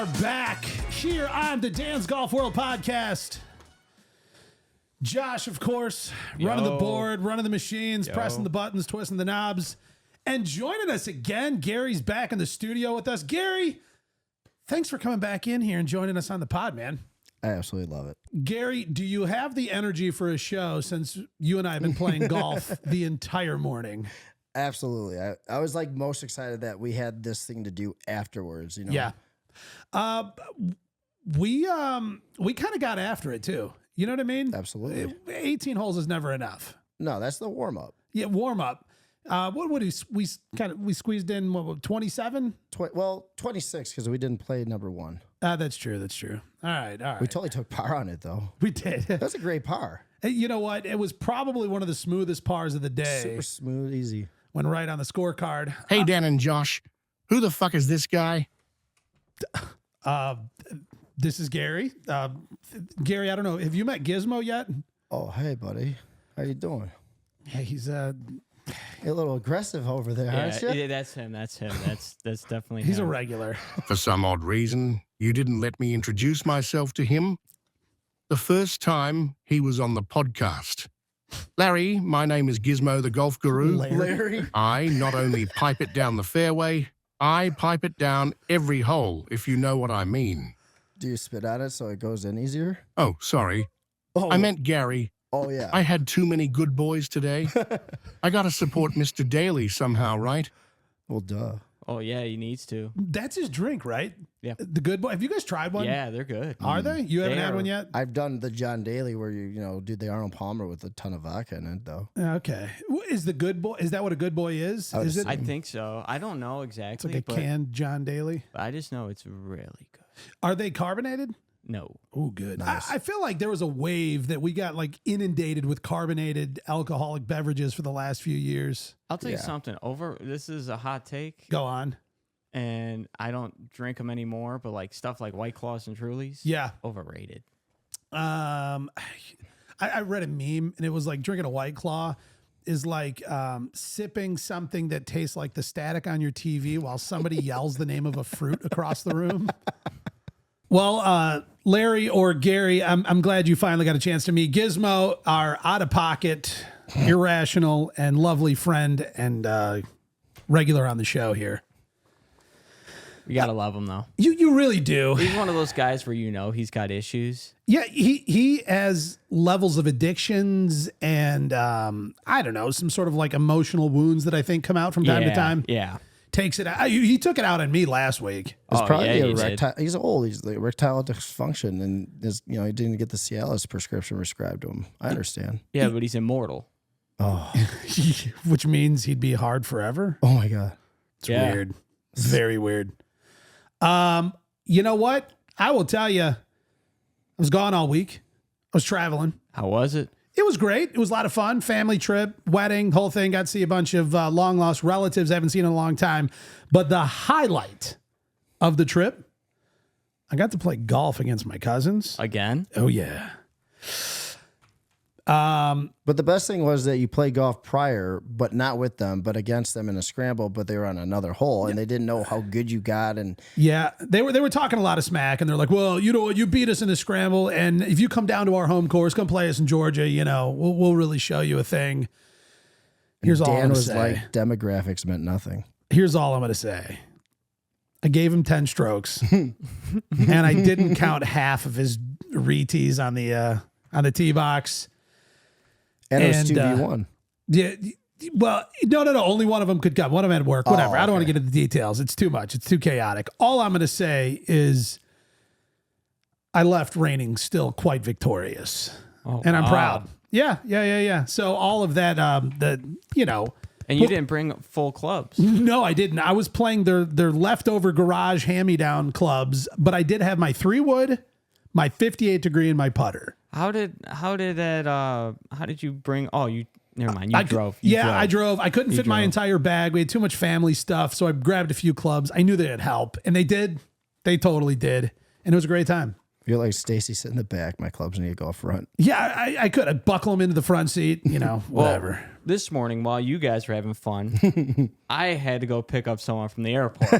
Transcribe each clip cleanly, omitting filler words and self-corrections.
are back here on the DansGolfWorld Podcast. Josh, of course, running the board, running the machines, pressing the buttons, twisting the knobs. And joining us again, Gary's back in the studio with us. Gary, thanks for coming back in here and joining us on the pod, man. I absolutely love it. Gary, do you have the energy for a show since you and I have been playing golf the entire morning? Absolutely. I was like most excited that we had this thing to do afterwards, you know? Yeah. We kind of got after it too. You know what I mean? Absolutely. 18 holes is never enough. No, that's the warm up. Yeah, warm up. What would we squeezed in? What, 27? 26 because we didn't play number one. That's true. That's true. All right. We totally took par on it though. We did. That's a great par. Hey, you know what? It was probably one of the smoothest pars of the day. Super smooth, easy. Went right on the scorecard. Hey, Dan and Josh, who the fuck is this guy? This is Gary. Gary, I don't know. Have you met Gizmo yet? Oh, hey, buddy. How you doing? Yeah, he's You're a little aggressive over there, aren't you? Yeah, that's him. That's definitely he's him. a regular. For some odd reason, you didn't let me introduce myself to him. The first time he was on the podcast. Larry, my name is Gizmo the Golf Guru. Larry? I not only pipe it down the fairway, I pipe it down every hole, if you know what I mean. Do you spit on it so it goes in easier? Oh, sorry. Oh, I meant Gary. Oh, yeah. I had too many good boys today. I got to support Mr. Daly somehow, right? Well, duh. Oh yeah, he needs to. That's his drink, right? Yeah. The good boy. Have you guys tried one? Yeah, they're good. Are they? You haven't They had are. one yet? I've done the John Daly where you do the Arnold Palmer with a ton of vodka in it, though. Okay. Is the good boy? Is that what a good boy is? Is it? I think so. I don't know It's exactly, like a but canned John Daly. I just know it's really good. Are they carbonated? No. Oh, good. Nice. I feel like there was a wave that we got like inundated with carbonated alcoholic beverages for the last few years. I'll tell you Yeah. something. This is a hot take, Go on. and I don't drink them anymore. But like stuff like White Claws and Trulies, Yeah. overrated. I read a meme and it was like drinking a White Claw is like sipping something that tastes like the static on your TV while somebody yells the name of a fruit across the room. Well, Larry or Gary, I'm glad you finally got a chance to meet Gizmo, our out-of-pocket, irrational, and lovely friend and regular on the show here. You gotta love him though. You really do. He's one of those guys where he's got issues. Yeah, he has levels of addictions and I don't know, some sort of like emotional wounds that I think come out from time to time. Yeah. Takes it out. He took it out on me last week. It's probably he a did. erectile. He's old. He's like erectile dysfunction, and he didn't get the Cialis prescription prescribed to him. I understand. Yeah, but he's immortal. Oh, Which means he'd be hard forever. oh my God. It's Yeah. weird. It's very weird. You know what? I will tell you, I was gone all week. I was traveling. How was it? It was great. It was a lot of fun. Family trip, wedding, whole thing. Got to see a bunch of long lost relatives I haven't seen in a long time. But the highlight of the trip, I got to play golf against my cousins. Again? Oh, yeah. But the best thing was that you played golf prior, but not with them, but against them in a scramble. But they were on another hole, and they didn't know how good you got. And Yeah, they were talking a lot of smack, and they're like, "Well, you know what? You beat us in the scramble, and if you come down to our home course, come play us in Georgia, we'll really show you a thing." Here's all I'm Dan gonna was say. like, demographics meant nothing. Here's all I'm gonna say. I gave him 10 strokes, and I didn't count half of his retees on the tee box. And it was And, 2v1. Yeah. Well, no. Only one of them could come. One of them had work. Whatever. Oh, I don't want to okay. get into the details. It's too much. It's too chaotic. All I'm going to say is I left reigning still quite victorious. Oh, And I'm wow. proud. Yeah. So all of that, And you didn't bring full clubs. no, I didn't. I was playing their leftover garage hand-me-down clubs, but I did have my 3-wood, my 58 degree, and my putter. How did you bring? Oh, you never mind. You drove. I drove. I couldn't fit my drove. entire bag. We had too much family stuff, so I grabbed a few clubs. I knew they'd help, and they did. They totally did, and it was a great time. You're like, Stacy, sit in the back. My clubs need to go up front. Yeah, I could. I'd buckle them into the front seat, whatever. Well, this morning, while you guys were having fun, I had to go pick up someone from the airport.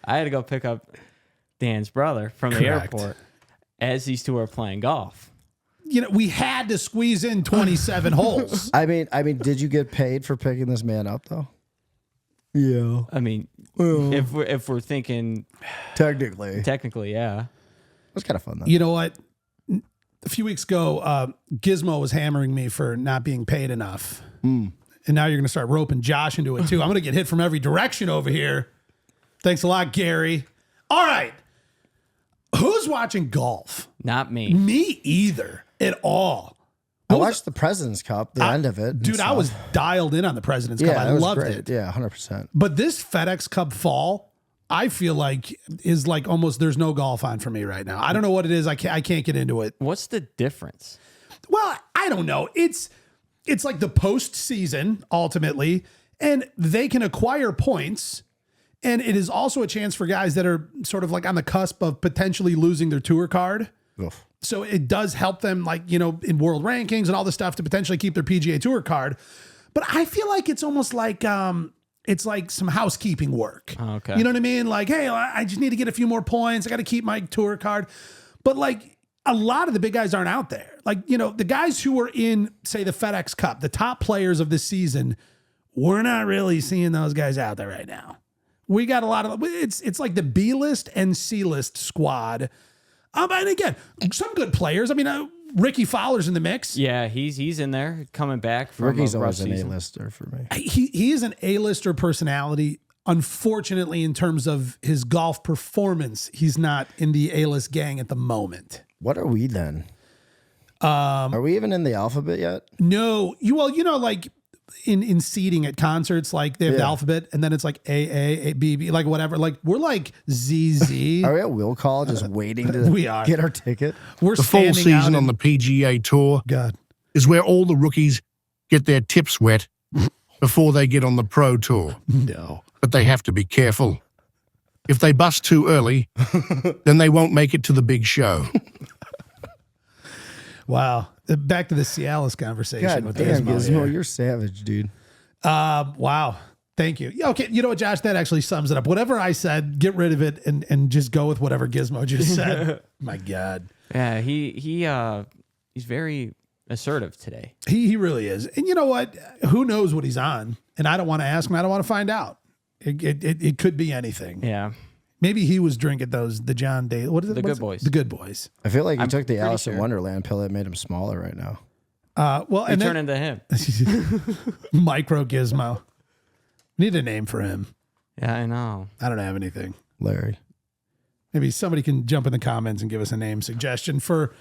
I had to go pick up Dan's brother from the Correct. airport as these two are playing golf. You know, we had to squeeze in 27 holes. I mean, did you get paid for picking this man up though? Yeah. I mean, Well, if we're thinking technically, yeah. it was kind of fun though. You know what? A few weeks ago, Gizmo was hammering me for not being paid enough. And now you're going to start roping Josh into it too. I'm going to get hit from every direction over here. Thanks a lot, Gary. All right. Who's watching golf? Not me. Me either at all. I watched the President's Cup, the end of it. Dude, I was dialed in on the President's Cup. Yeah, I it was loved great. it. Yeah, 100%. But this FedEx Cup fall, I feel like is like almost there's no golf on for me right now. I don't know what it is. I can't get into it. What's the difference? Well, I don't know. It's like the postseason ultimately, and they can acquire points. And it is also a chance for guys that are sort of like on the cusp of potentially losing their tour card. Oof. So it does help them, like, you know, in world rankings and all this stuff to potentially keep their PGA Tour card. But I feel like it's almost like it's like some housekeeping work. Okay. You know what I mean? Like, hey, I just need to get a few more points. I got to keep my tour card. But like a lot of the big guys aren't out there. Like, you know, the guys who are in, say, the FedEx Cup, the top players of this season, we're not really seeing those guys out there right now. We got a lot of it's like the B list and C list squad. And again, some good players. I mean, Ricky Fowler's in the mix. Yeah, he's in there coming back from Ricky's a rough always an season. A-lister for me. He is an A-lister personality. Unfortunately, in terms of his golf performance, he's not in the A-list gang at the moment. What are we then? Are we even in the alphabet yet? No, you know, like in seating at concerts, like they have the alphabet, and then it's like A, B, B, like whatever. Like we're like ZZ. Are we at will call just waiting to We are. get our ticket? We're The full standing out season on the PGA Tour God. is where all the rookies get their tips wet before they get on the Pro Tour. No. But they have to be careful. If they bust too early, then they won't make it to the big show. Wow. Back to the Cialis conversation God with damn, Gizmo. Gizmo, here. you're savage, dude. Wow. Thank you. Yeah, okay. You know what, Josh? That actually sums it up. Whatever I said, get rid of it and just go with whatever Gizmo just said. My God. Yeah, he's very assertive today. He really is. And you know what? Who knows what he's on? And I don't want to ask him. I don't want to find out. It could be anything. Yeah. Maybe he was drinking the John Day. What is it? The What Good is it? Boys. The Good Boys. I feel like you took the pretty Alice in sure. Wonderland pill that made him smaller right now. Well, You and turn then into him. Micro Gizmo. Need a name for him. Yeah, I know. I don't have anything. Larry. Maybe somebody can jump in the comments and give us a name suggestion for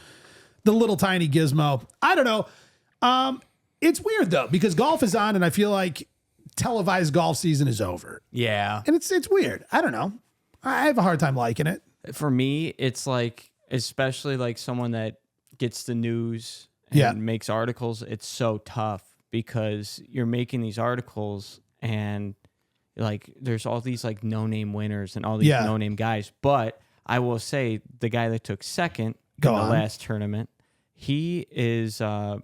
the little tiny Gizmo. I don't know. It's weird though, because golf is on and I feel like televised golf season is over. Yeah. And it's weird. I don't know. I have a hard time liking it. For me, it's like, especially like someone that gets the news and Yeah. makes articles, it's so tough because you're making these articles and like there's all these like no-name winners and all these Yeah. no-name guys. But I will say the guy that took second Go in the on. last tournament, he is a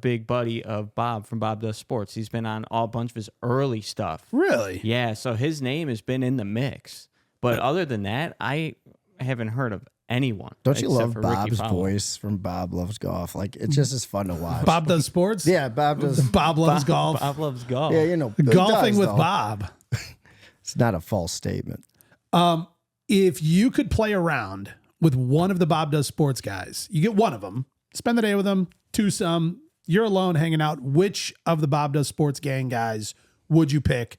big buddy of Bob from Bob Does Sports. He's been on a bunch of his early stuff. Really? Yeah, so his name has been in the mix. But other than that, I haven't heard of anyone. Don't you except love for Ricky Bob's Fowler. voice from Bob Loves Golf? Like, it's just as fun to watch. Bob Does Sports? Yeah, Bob does. Bob loves golf. Bob loves golf. Yeah, you know. he Golfing does, with though. Bob. It's not a false statement. If you could play around with one of the Bob Does Sports guys, you get one of them, spend the day with them, twosome, you're alone hanging out. Which of the Bob Does Sports gang guys would you pick?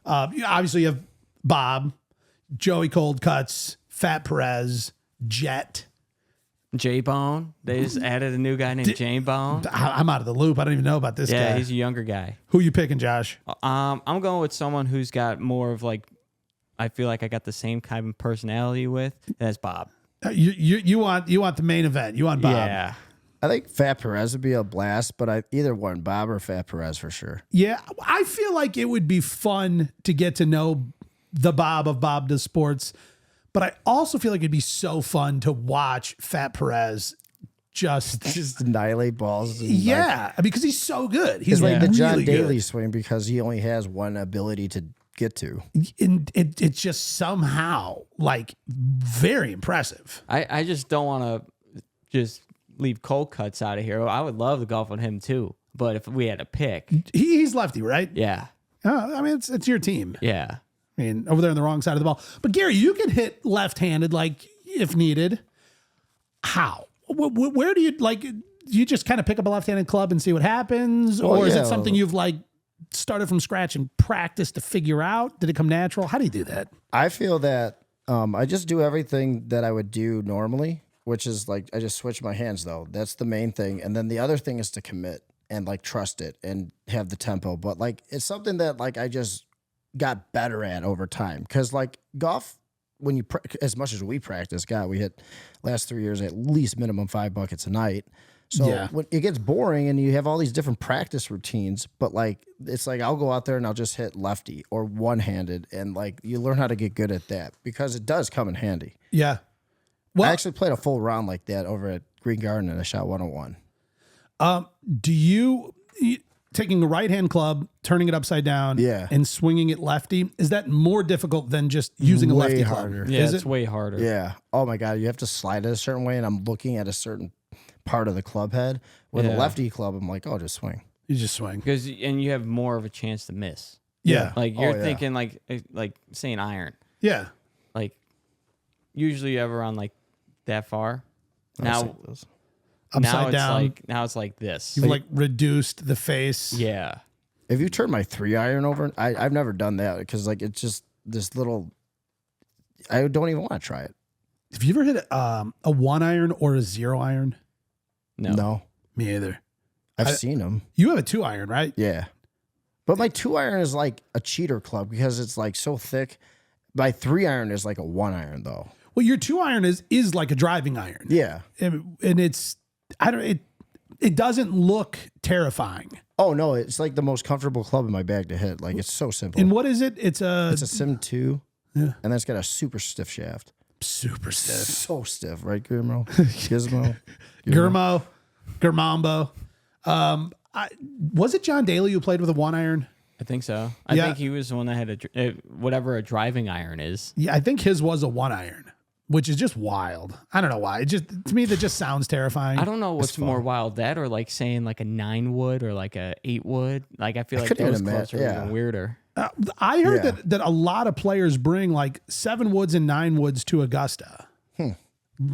Obviously, you have Bob, Joey Cold Cuts, Fat Perez, Jet. J-Bone. They just added a new guy named J-Bone. I'm out of the loop. I don't even know about this Yeah, guy. he's a younger guy. Who you picking, Josh? I'm going with someone who's got more of like, I feel like I got the same kind of personality with. That's Bob. You want the main event. You want Bob. Yeah. I think Fat Perez would be a blast, but either one, Bob or Fat Perez for sure. Yeah, I feel like it would be fun to get to know the Bob of Bob Does Sports, but I also feel like it'd be so fun to watch Fat Perez just annihilate balls. And yeah, because he's so good. He's It's like the John really Daly good. swing because he only has one ability to get to. It's just somehow like very impressive. I just don't want to just leave cold cuts out of here. I would love to golf with him too, but if we had to pick, He's lefty, right? yeah, I mean, it's your team. yeah. I mean, over there on the wrong side of the ball. But Gary, you can hit left-handed, like if needed. How? Where do you like? Do you just kind of pick up a left-handed club and see what happens, or is it something you've like started from scratch and practiced to figure out? Did it come natural? How do you do that? I feel that I just do everything that I would do normally, which is like I just switch my hands though. That's the main thing, and then the other thing is to commit and like trust it and have the tempo. But like it's something that like I just got better at over time, because like golf, when you as much as we practice, God, we hit last 3 years at least minimum 5 buckets a night. So when it gets boring and you have all these different practice routines, but like it's like I'll go out there and I'll just hit lefty or one-handed, and like you learn how to get good at that because it does come in handy. Yeah. Well, I actually played a full round like that over at Green Garden and I shot 101. do you taking a right-hand club, turning it upside down, and swinging it lefty, is that more difficult than just using a lefty harder. club? Yeah, Is it's it? way harder. Yeah. Oh my God, you have to slide it a certain way, and I'm looking at a certain part of the club head. With a lefty club, I'm like, oh, just swing. You just swing. Because and you have more of a chance to miss. Yeah. Like you're thinking like saying iron. Yeah. Like usually you have around like that far. Now Upside down. Now it's like this. You've like reduced the face. Yeah. If you turn my 3-iron over, I've never done that because like it's just this little. I don't even want to try it. Have you ever hit a 1-iron or a 0-iron? No. Me either. I've seen them. You have a 2-iron, right? Yeah. But my 2-iron is like a cheater club because it's like so thick. My 3-iron is like a 1-iron though. Well, your 2-iron is like a driving iron. Yeah. And it's it doesn't look terrifying. Oh no, it's like the most comfortable club in my bag to hit. Like it's so simple. And what is it? It's a Sim 2. Yeah. And then it's got a super stiff shaft. super stiff. So stiff, right, Gizmo? Gizmo. Germambo. Was it John Daly who played with a 1-iron? I think so. I think he was the one that had whatever a driving iron is. Yeah, I think his was a 1-iron, which is just wild. I don't know why. It just to me that just sounds terrifying. I don't know what's more wild, that or like saying like a 9 wood or like a 8 wood. Like I feel like those clubs are even weirder. I heard that a lot of players bring like 7 woods and 9 woods to Augusta.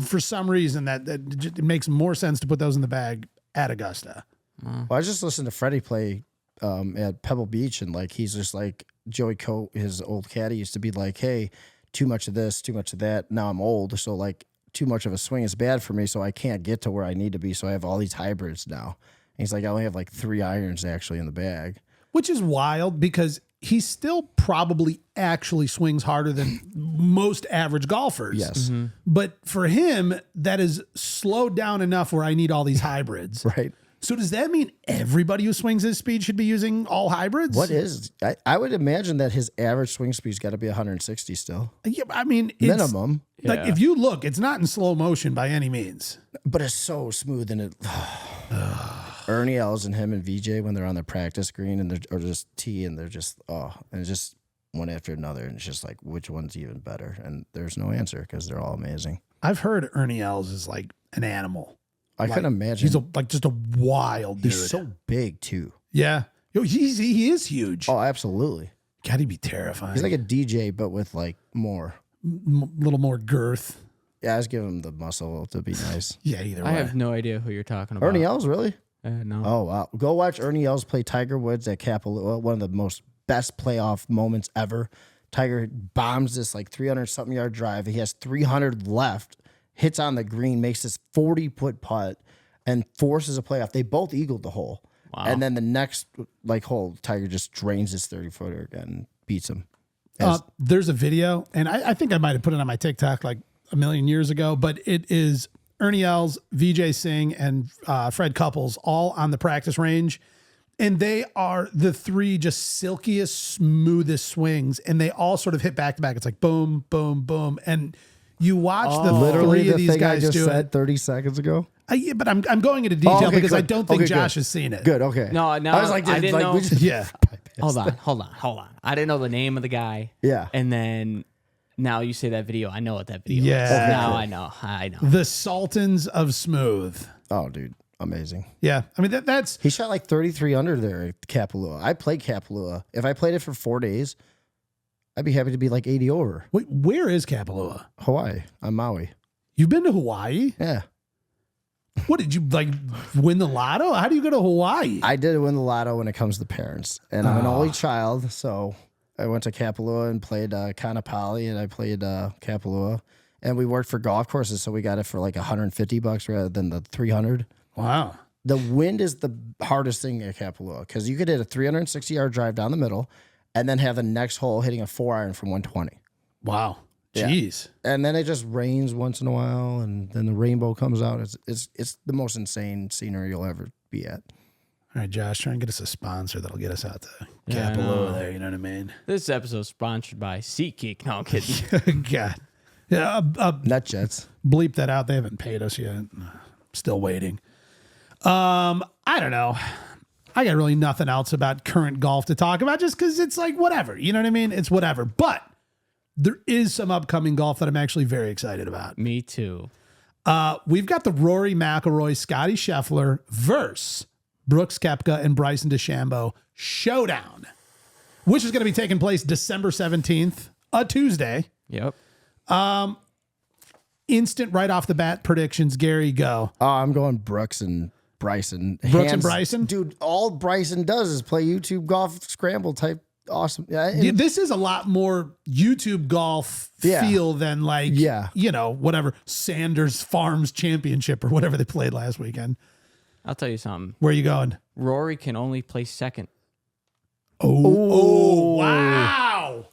For some reason, that it makes more sense to put those in the bag at Augusta. Well, I just listened to Freddie play at Pebble Beach, and like he's just like Joey Coate, his old caddy, used to be like, "Hey, too much of this, too much of that." Now I'm old, so like too much of a swing is bad for me, so I can't get to where I need to be. So I have all these hybrids now. And he's like, I only have like 3 irons actually in the bag, which is wild because he still probably actually swings harder than most average golfers. Yes. Mm-hmm. But for him, that is slowed down enough where I need all these hybrids. right? So does that mean everybody who swings his speed should be using all hybrids? What is? I would imagine that his average swing speed's got to be 160 still. Yeah, I mean, it's, Minimum. Like if you look, it's not in slow motion by any means. But it's so smooth, and it. Ernie Els and him and VJ when they're on their practice green and they're just tee and they're just and it's just one after another, and it's just like which one's even better, and there's no answer because they're all amazing. I've heard Ernie Els is like an animal. I couldn't imagine. He's just a wild dude. He's so big too. Yeah, he is huge. Oh, absolutely. God, he'd be terrifying. He's like a DJ, but with like more, little more girth. Yeah, I was giving him the muscle to be nice. Yeah, either way. I have no idea who you're talking about. Ernie Els, really? No. Oh, wow. Go watch Ernie Els play Tiger Woods at Kapalua, one of the most best playoff moments ever. Tiger bombs this like 300-something yard drive. He has 300 left, hits on the green, makes this 40-foot putt, and forces a playoff. They both eagled the hole. Wow. And then the next hole, Tiger just drains his 30-footer again and beats him. There's a video, and I think I might have put it on my TikTok like a million years ago, but it is Ernie Els, Vijay Singh, and Fred Couples all on the practice range. And they are the 3 just silkiest, smoothest swings. And they all sort of hit back to back. It's like boom, boom, boom. And you watch the literally 3 of these thing guys I just do said it. 30 seconds ago. Yeah, but I'm going into detail okay, because good. I don't think Okay, Josh good. has seen it. Good, okay. No, I was like, I didn't know. Yeah. Hold on. I didn't know the name of the guy. Yeah. And then now you say that video. I know what that video Yeah. is. Now I know. The Sultans of Smooth. Oh, dude. Amazing. Yeah. I mean, that's He shot like 33 under there at Kapalua. I played Kapalua. If I played it for 4 days, I'd be happy to be like 80 over. wait, where is Kapalua? Hawaii. On Maui. You've been to Hawaii? Yeah. What did you like win the lotto? How do you go to Hawaii? I did win the lotto when it comes to parents. And I'm an only child, so I went to Kapalua and played Kanapali, and I played Kapalua. And we worked for golf courses, so we got it for like $150 rather than the 300. Wow. The wind is the hardest thing at Kapalua because you could hit a 360-yard drive down the middle and then have the next hole hitting a 4-iron from 120. Wow. Yeah. Jeez. And then it just rains once in a while, and then the rainbow comes out. It's the most insane scenery you'll ever be at. All right, Josh, try and get us a sponsor that'll get us out to Yeah, I Kapalua know. there. You know what I mean? This episode is sponsored by SeatGeek. No, I'm kidding. God. Yeah, Nut jets. bleep that out. They haven't paid us yet. Still waiting. I don't know. I got really nothing else about current golf to talk about just because it's like whatever. You know what I mean? It's whatever. But there is some upcoming golf that I'm actually very excited about. Me too. We've got the Rory McIlroy, Scotty Scheffler versus Brooks Koepka and Bryson DeChambeau showdown, which is going to be taking place December 17th, a Tuesday. Yep. Instant right off the bat predictions. Gary, go. Oh, I'm going Brooks and Bryson. Brooks and Bryson? Dude, all Bryson does is play YouTube golf scramble type awesome. Yeah, Yeah, this is a lot more YouTube golf Yeah. feel than like, Yeah. you know, whatever Sanders Farms Championship or whatever they played last weekend. I'll tell you something. Where are you going? Rory can only place second. Oh, wow.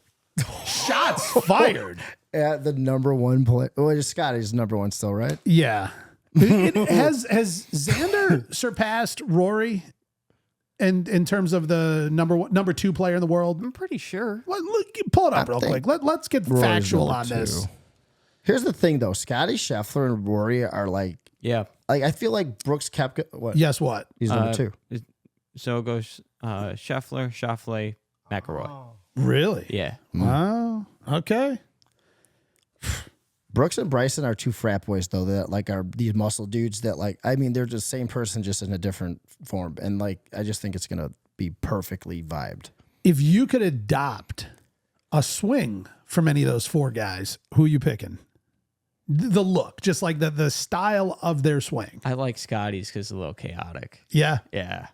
Shots fired. At the number one play. Well, Scotty's number one still, right? Yeah. Has Xander surpassed Rory in terms of the number two player in the world? I'm pretty sure. Look, pull it up real quick. Let's get Rory's factual number on two. this. Here's the thing, though. Scotty Scheffler and Rory are like Yeah. I feel like Brooks Koepka. What? Yes, what? He's number two. So it goes Scheffler, Schauffele, McIlroy. Really? Yeah. Wow. Okay. Brooks and Bryson are two frat boys, though, that like are these muscle dudes that like, I mean, they're just the same person, just in a different form. And like, I just think it's going to be perfectly vibed. If you could adopt a swing from any of those four guys, who are you picking? The look, just like the style of their swing. I like Scotty's because it's a little chaotic. Yeah. Yeah.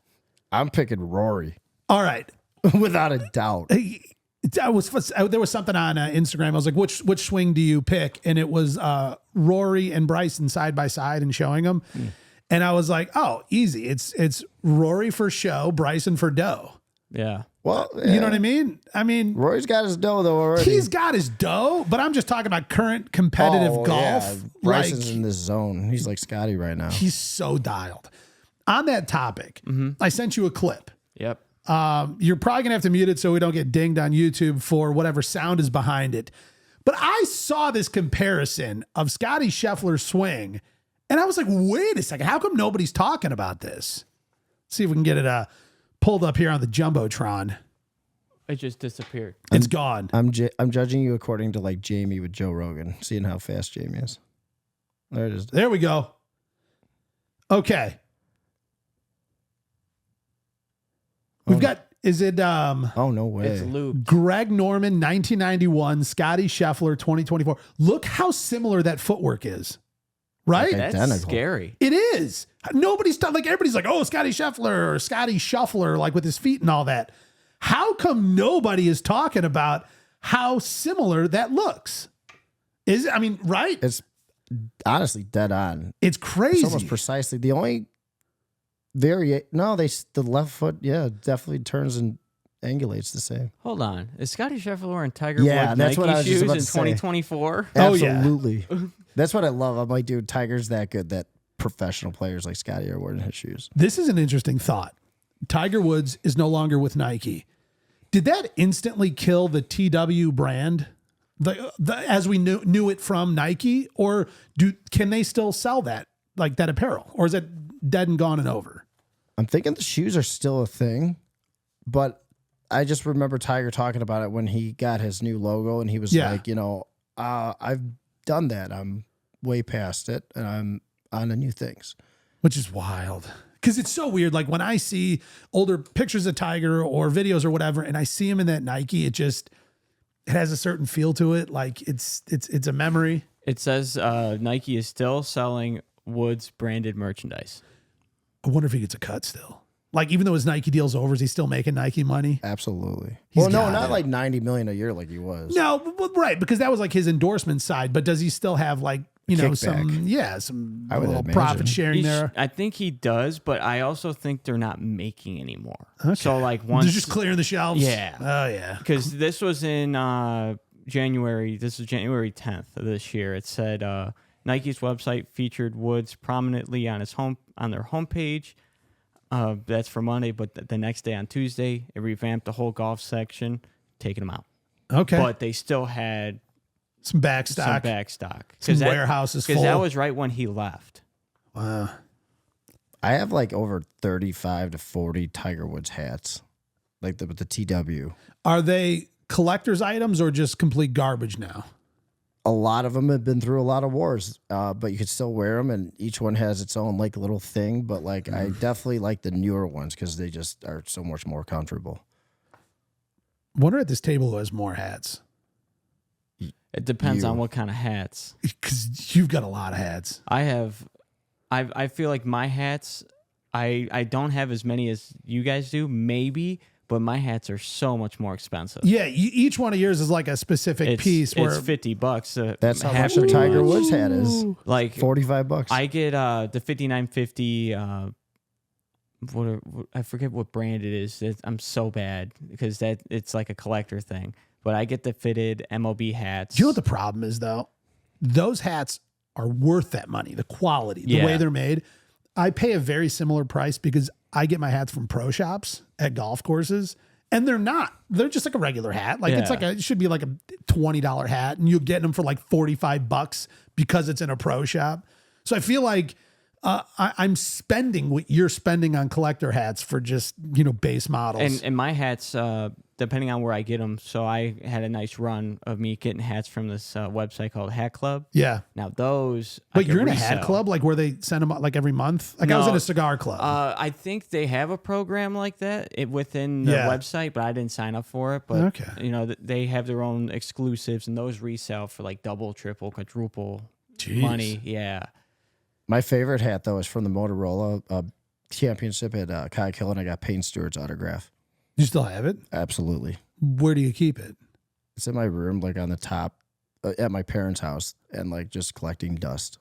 I'm picking Rory All right. without a doubt. There was something on Instagram. I was like, which swing do you pick? And it was Rory and Bryson side by side and showing them. And I was like, oh, easy. It's Rory for show, Bryson for dough. Yeah. Well, You know what I mean? I mean, Rory's got his dough though already. he's got his dough, but I'm just talking about current competitive golf. Yeah. Bryson's Like, in this zone. He's like Scotty right now. he's so dialed. On that topic, I sent you a clip. Yep. You're probably gonna have to mute it so we don't get dinged on YouTube for whatever sound is behind it. But I saw this comparison of Scotty Scheffler's swing, and I was like, wait a second, how come nobody's talking about this? See if we can get it pulled up here on the Jumbotron. It just disappeared. It's gone. I'm judging you according to like Jamie with Joe Rogan, seeing how fast Jamie is. There it is. There we go. Okay. We've got, is it Oh no way. It's looped. Greg Norman 1991, Scotty Scheffler 2024? Look how similar that footwork is. Right? Okay. That's Identical. scary. It is. Nobody's like everybody's like, oh, Scotty Scheffler or Scotty Shuffler, like with his feet and all that. How come nobody is talking about how similar that looks? Is it? I mean, right? It's honestly dead on. It's crazy. It's almost precisely the only the left foot, yeah, definitely turns and angulates the same. Hold on. Is Scotty Scheffler wearing Tiger Yeah, Woods that's Nike what I was just shoes about in to say. 2024? Oh, yeah. Absolutely. That's what I love. I'm like, dude, Tiger's that good that professional players like Scotty are wearing his shoes. This is an interesting thought. Tiger Woods is no longer with Nike. Did that instantly kill the TW brand, as we knew it from Nike, or can they still sell that, like that apparel, or is it dead and gone and over? I'm thinking the shoes are still a thing, but I just remember Tiger talking about it when he got his new logo, and he was like, I've done that. I'm way past it, and I'm on to new things. Which is wild. Because it's so weird. Like when I see older pictures of Tiger or videos or whatever, and I see him in that Nike, it has a certain feel to it. Like it's a memory. It says Nike is still selling Woods branded merchandise. I wonder if he gets a cut still. Like even though his Nike deal's over, is he still making Nike money? Absolutely. He's Well, no, got not it. like $90 million a year like he was. No, but right, because that was like his endorsement side. But does he still have like, some I would little imagine. profit sharing there? I think he does, but I also think they're not making anymore. Okay. So like once They're just clearing the shelves? Yeah. Oh, yeah. because this was in January. This is January 10th of this year. It said Nike's website featured Woods prominently on their homepage. That's for Monday, but the next day on Tuesday, it revamped the whole golf section, taking them out. Okay. But they still had some back stock. Some warehouses full. Because that was right when he left. Wow. I have like over 35 to 40 Tiger Woods hats, like with the TW. Are they collector's items or just complete garbage now? A lot of them have been through a lot of wars, but you can still wear them, and each one has its own like little thing. But like, I definitely like the newer ones because they just are so much more comfortable. Wonder at this table who has more hats. It depends on what kind of hats. Because you've got a lot of hats. I feel like my hats, I don't have as many as you guys do, maybe, but my hats are so much more expensive. Yeah, each one of yours is like a specific piece. Where It's $50. That's how much a Tiger Woods hat is. Like $45. I get the 5950. I forget what brand it is. I'm so bad because it's like a collector thing. But I get the fitted MLB hats. Do you know what the problem is, though? Those hats are worth that money, the quality, the way they're made. I pay a very similar price because I get my hats from pro shops at golf courses, and they're not. They're just like a regular hat. Like it should be like a $20 hat, and you'll get them for like $45 because it's in a pro shop. So I feel like I'm spending what you're spending on collector hats for just, base models. And my hats, depending on where I get them. So I had a nice run of me getting hats from this website called Hat Club. Yeah. Now those, but you're in a hat club, like where they send them out like every month. Like I was in a cigar club. I think they have a program like that within the website, but I didn't sign up for it. But they have their own exclusives, and those resell for like double, triple, quadruple money. Yeah. My favorite hat, though, is from the Motorola championship at Kai Kill, and I got Payne Stewart's autograph. You still have it? Absolutely. Where do you keep it? It's in my room, like on the top at my parents' house, and like just collecting dust.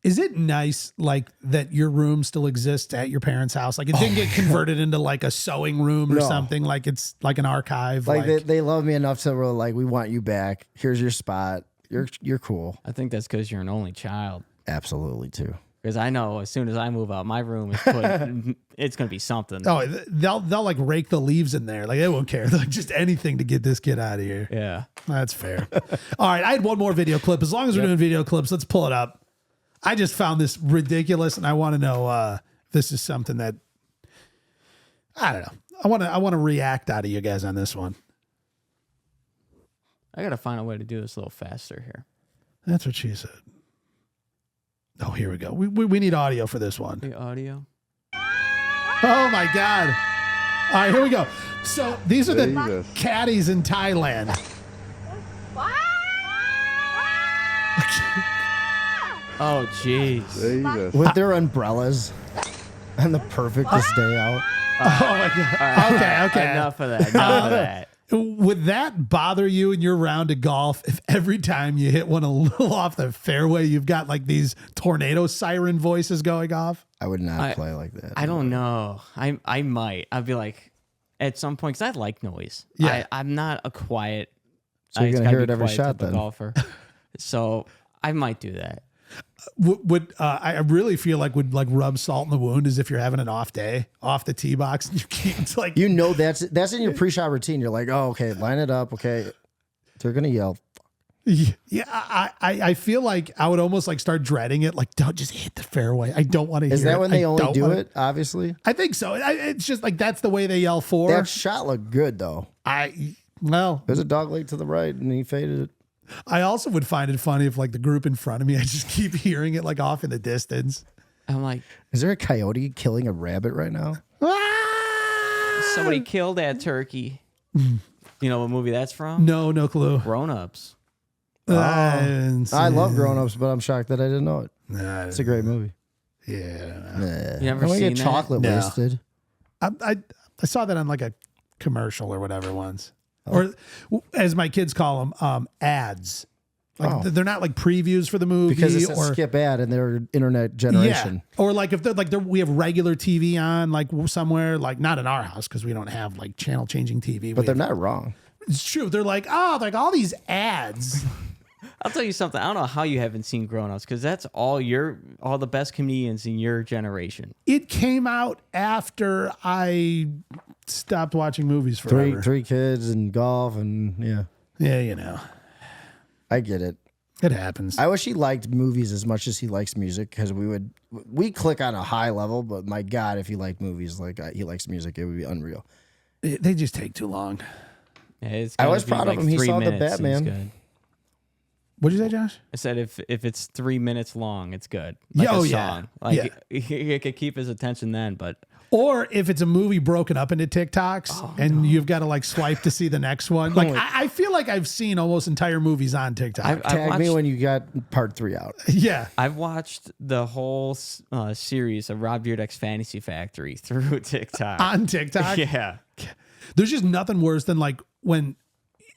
Is it nice, like, that your room still exists at your parents' house? Like, it didn't get converted into like a sewing room or something. Like, it's like an archive. Like they love me enough to really like, we want you back. Here's your spot. You're cool. I think that's because you're an only child. Absolutely, too. Because I know as soon as I move out, my room is it's going to be something. Oh, they'll like rake the leaves in there. Like they won't care. Like just anything to get this kid out of here. Yeah, that's fair. All right, I had one more video clip. As long as we're doing video clips, let's pull it up. I just found this ridiculous, and I want to know if this is something that I don't know. I want to react out of you guys on this one. I got to find a way to do this a little faster here. That's what she said. Oh, here we go. We need audio for this one. The audio. Oh my God. All right, here we go. So these are the caddies in Thailand. Oh, jeez. With their umbrellas and the perfectest day out. Oh my God. Okay. Enough of that. Would that bother you in your round of golf if every time you hit one a little off the fairway, you've got like these tornado siren voices going off? I would not play like that. I don't know. I might. I'd be like, at some point, because I like noise. Yeah. I'm not a quiet. So you're going to hear it every shot then. Golfer. So I might do that. Would I really feel like would like rub salt in the wound as if you're having an off day off the tee box and you keep like that's in your pre-shot routine. You're like, oh, okay, line it up. Okay, they're gonna yell. Yeah, I feel like I would almost like start dreading it. Like, don't just hit the fairway. I don't want to hear it. Is that when they only do wanna- it? Obviously. I think so. It's just like that's the way they yell for. That shot looked good though. Well, There's a dog leg to the right, and he faded it. I also would find it funny if like the group in front of me, I just keep hearing it like off in the distance. I'm like, Is there a coyote killing a rabbit right now? somebody killed that turkey. You know what movie that's from? No clue. Grown Ups. I love Grown Ups, but I'm shocked that I didn't know it. It's a great movie. Yeah. You never I wanna seen get that? chocolate No. wasted. I saw that on like a commercial or whatever once. Or as my kids call them, ads. Like they're not like previews for the movie Because it's a or skip ad in their internet generation. yeah. Or like if we have regular TV on like somewhere, like not in our house because we don't have like channel changing TV. But they're not wrong. It's true. They're like, oh, like all these ads. I'll tell you something. I don't know how you haven't seen Grown Ups because that's all the best comedians in your generation. It came out after I stopped watching movies forever. Three kids and golf and yeah. Yeah, you know, I get it. it happens. I wish he liked movies as much as he likes music because we click on a high level, but my God, if he liked movies like he likes music, it would be unreal. They just take too long. Yeah, I was proud of him. He saw the Batman. What'd you say, Josh? I said if it's 3 minutes long, it's good. Like Yeah, a oh, yeah. song. Like Yeah. he could keep his attention then, but Or if it's a movie broken up into TikToks and you've got to like swipe to see the next one. Like I feel like I've seen almost entire movies on TikTok. I've Tag me watched- when you got part 3 out. yeah. I've watched the whole series of Rob Dyrdek's Fantasy Factory through TikTok. On TikTok. Yeah. There's just nothing worse than like when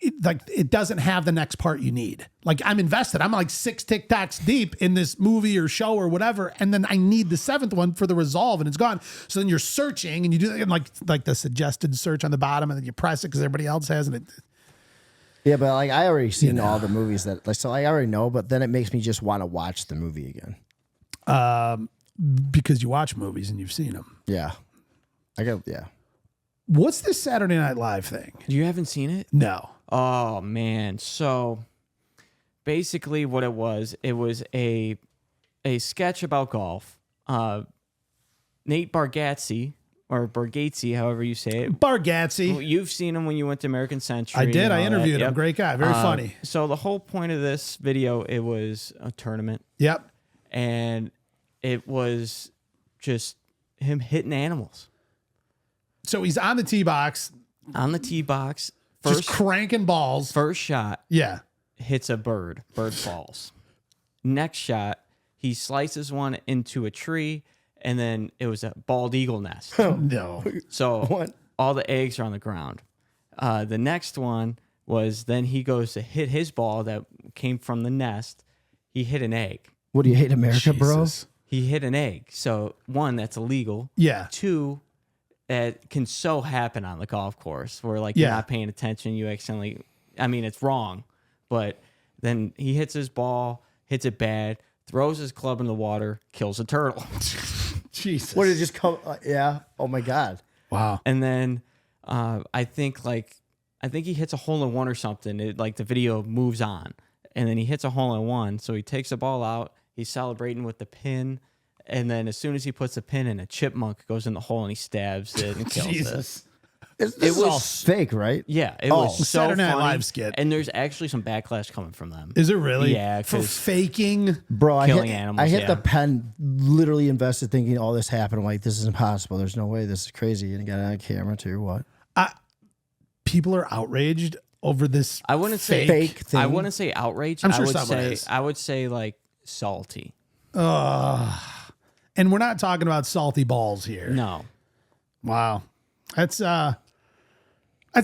it doesn't have the next part you need. Like I'm invested. I'm like 6 TikToks deep in this movie or show or whatever. And then I need the 7th one for the resolve and it's gone. So then you're searching and you do and like the suggested search on the bottom and then you press it because everybody else has and it. Yeah, but like I already seen all the movies that like so I already know, but then it makes me just want to watch the movie again. Because you watch movies and you've seen them. Yeah. Yeah. What's this Saturday Night Live thing? You haven't seen it? No. Oh man. So basically what it was a sketch about golf. Nate Bargatze or Bargatze, however you say it. Bargatze. You've seen him when you went to American Century. I did. and I all that. interviewed him. Yep. Great guy. Very funny. So the whole point of this video, it was a tournament. Yep. And it was just him hitting animals So he's on the tee box, on the tee box. just cranking balls. First shot Yeah. hits a bird. Bird falls. Next shot, he slices one into a tree, and then it was a bald eagle nest. No. So What? all the eggs are on the ground. The next one was then he goes to hit his ball that came from the nest. He hit an egg. What do you hate America, bro? Jesus. He hit an egg. So one, that's illegal. Yeah. Two, that can so happen on the golf course where like you're Yeah. not paying attention, you accidentally, I mean, it's wrong, but then he hits his ball, hits it bad, throws his club in the water, kills a turtle. Jesus. What did it just come? Yeah. Oh my God. Wow. And then I think he hits a hole in one or something. It, like the video moves on, and then he hits a hole in one. So he takes the ball out. He's celebrating with the pin, and then as soon as he puts the pin in, a chipmunk goes in the hole and he stabs it and kills it. Jesus. This It is all was- fake, right? Yeah, it was so Saturday Night funny. Live skit. And there's actually some backlash coming from them. Is it really? Yeah, For 'cause- faking. Bro, Killing animals, I hit yeah. the pen, literally invested thinking all this happened. I'm like, this is impossible. There's no way. This is crazy. And I got it on camera too. What? People are outraged over this. I wouldn't say Fake thing. I wouldn't say outraged. I'm sure I would someone say is. I would say like salty. And we're not talking about salty balls here. No. Wow. That's that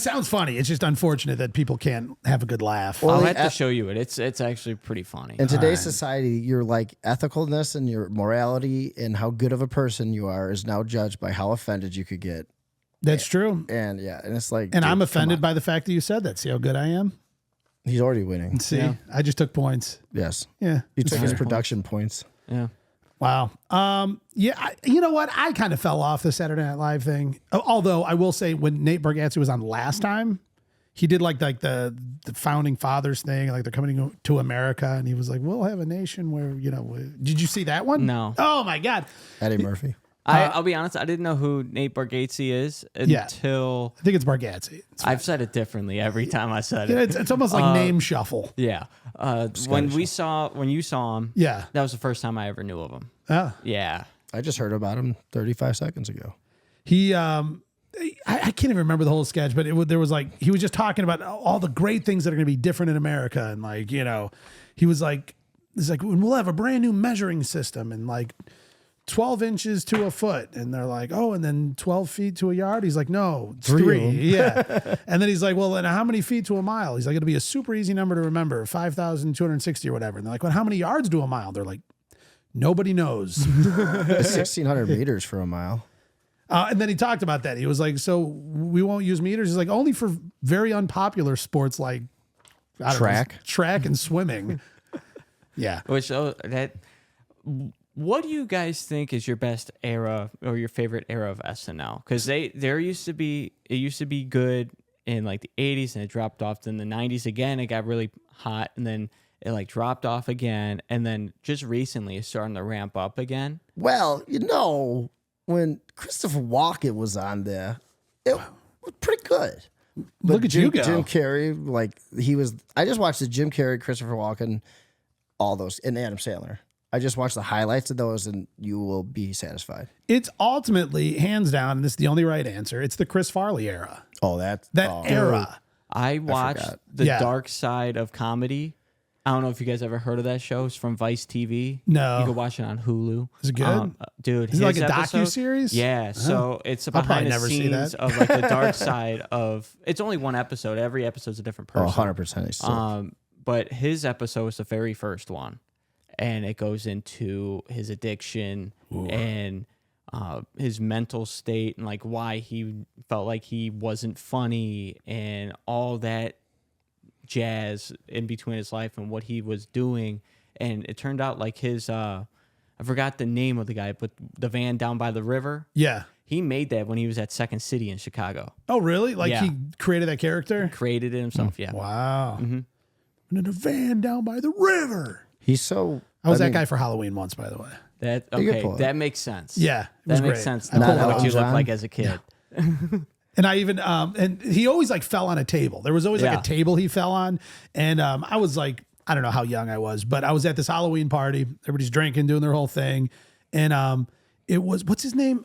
sounds funny. It's just unfortunate that people can't have a good laugh. Well, I'll like, have to show you it. It's actually pretty funny. in today's society, your like ethicalness and your morality and how good of a person you are is now judged by how offended you could get. That's true. And yeah, and it's like, And dude, I'm come offended on. by the fact that you said that. See how good I am? He's already winning. See, Yeah. I just took points. Yes, Yeah. he took his fair. production points. Yeah. Wow. Yeah. You know what? I kind of fell off the Saturday Night Live thing. Although I will say when Nate Bargatze was on last time, he did like the founding fathers thing, like they're coming to America, and he was like, we'll have a nation where, did you see that one? No. Oh my God. Eddie Murphy. I'll be honest, I didn't know who Nate Bargatze is until I think it's Bargatze. I've said it differently every time I said it. It's almost like name shuffle. Yeah. When you saw him, Yeah. that was the first time I ever knew of him. Oh. Yeah. I just heard about him 35 seconds ago. He, I can't even remember the whole sketch, but there was like, he was just talking about all the great things that are going to be different in America. And like, he was like, we'll have a brand new measuring system and like 12 inches to a foot. And they're like, oh, and then 12 feet to a yard. He's like, no, it's three. Yeah. And then he's like, well, then how many feet to a mile? He's like, it'll be a super easy number to remember, 5,260 or whatever. And they're like, well, how many yards to a mile? They're like, nobody knows. 1,600 meters for a mile. And then he talked about that. He was like, so we won't use meters. He's like, only for very unpopular sports like track and swimming. Yeah. What do you guys think is your best era or your favorite era of SNL? Because it used to be good in like the 80s and it dropped off. Then the 90s again, it got really hot and then it like dropped off again. And then just recently it's starting to ramp up again. Well, when Christopher Walken was on there, it was pretty good. But Look at you go. Jim Carrey, like I just watched the Jim Carrey, Christopher Walken, all those, and Adam Sandler. I just watched the highlights of those and you will be satisfied. It's ultimately, hands down, and this is the only right answer, it's the Chris Farley era. Oh, that era. I watched the dark side of comedy. I don't know if you guys ever heard of that show. It's from Vice TV. No. You can watch it on Hulu. Is it good? Dude, is it like a docuseries? Yeah. So it's behind the scenes of like the dark side of, it's only one episode. Every episode's a different person. Oh, 100%. But his episode was the very first one. And it goes into his addiction and his mental state and like why he felt like he wasn't funny and all that jazz in between his life and what he was doing. And it turned out like his I forgot the name of the guy, but the van down by the river. Yeah. He made that when he was at Second City in Chicago. Oh, really? Like he created that character? Created it himself, yeah. Wow. Mm-hmm. And in a van down by the river. I was that guy for Halloween once, by the way. That makes sense. Yeah, that makes sense. What you look like as a kid. Yeah. And I even and he always like fell on a table. There was always like a table he fell on, and I was like, I don't know how young I was, but I was at this Halloween party. Everybody's drinking, doing their whole thing, and it was, what's his name?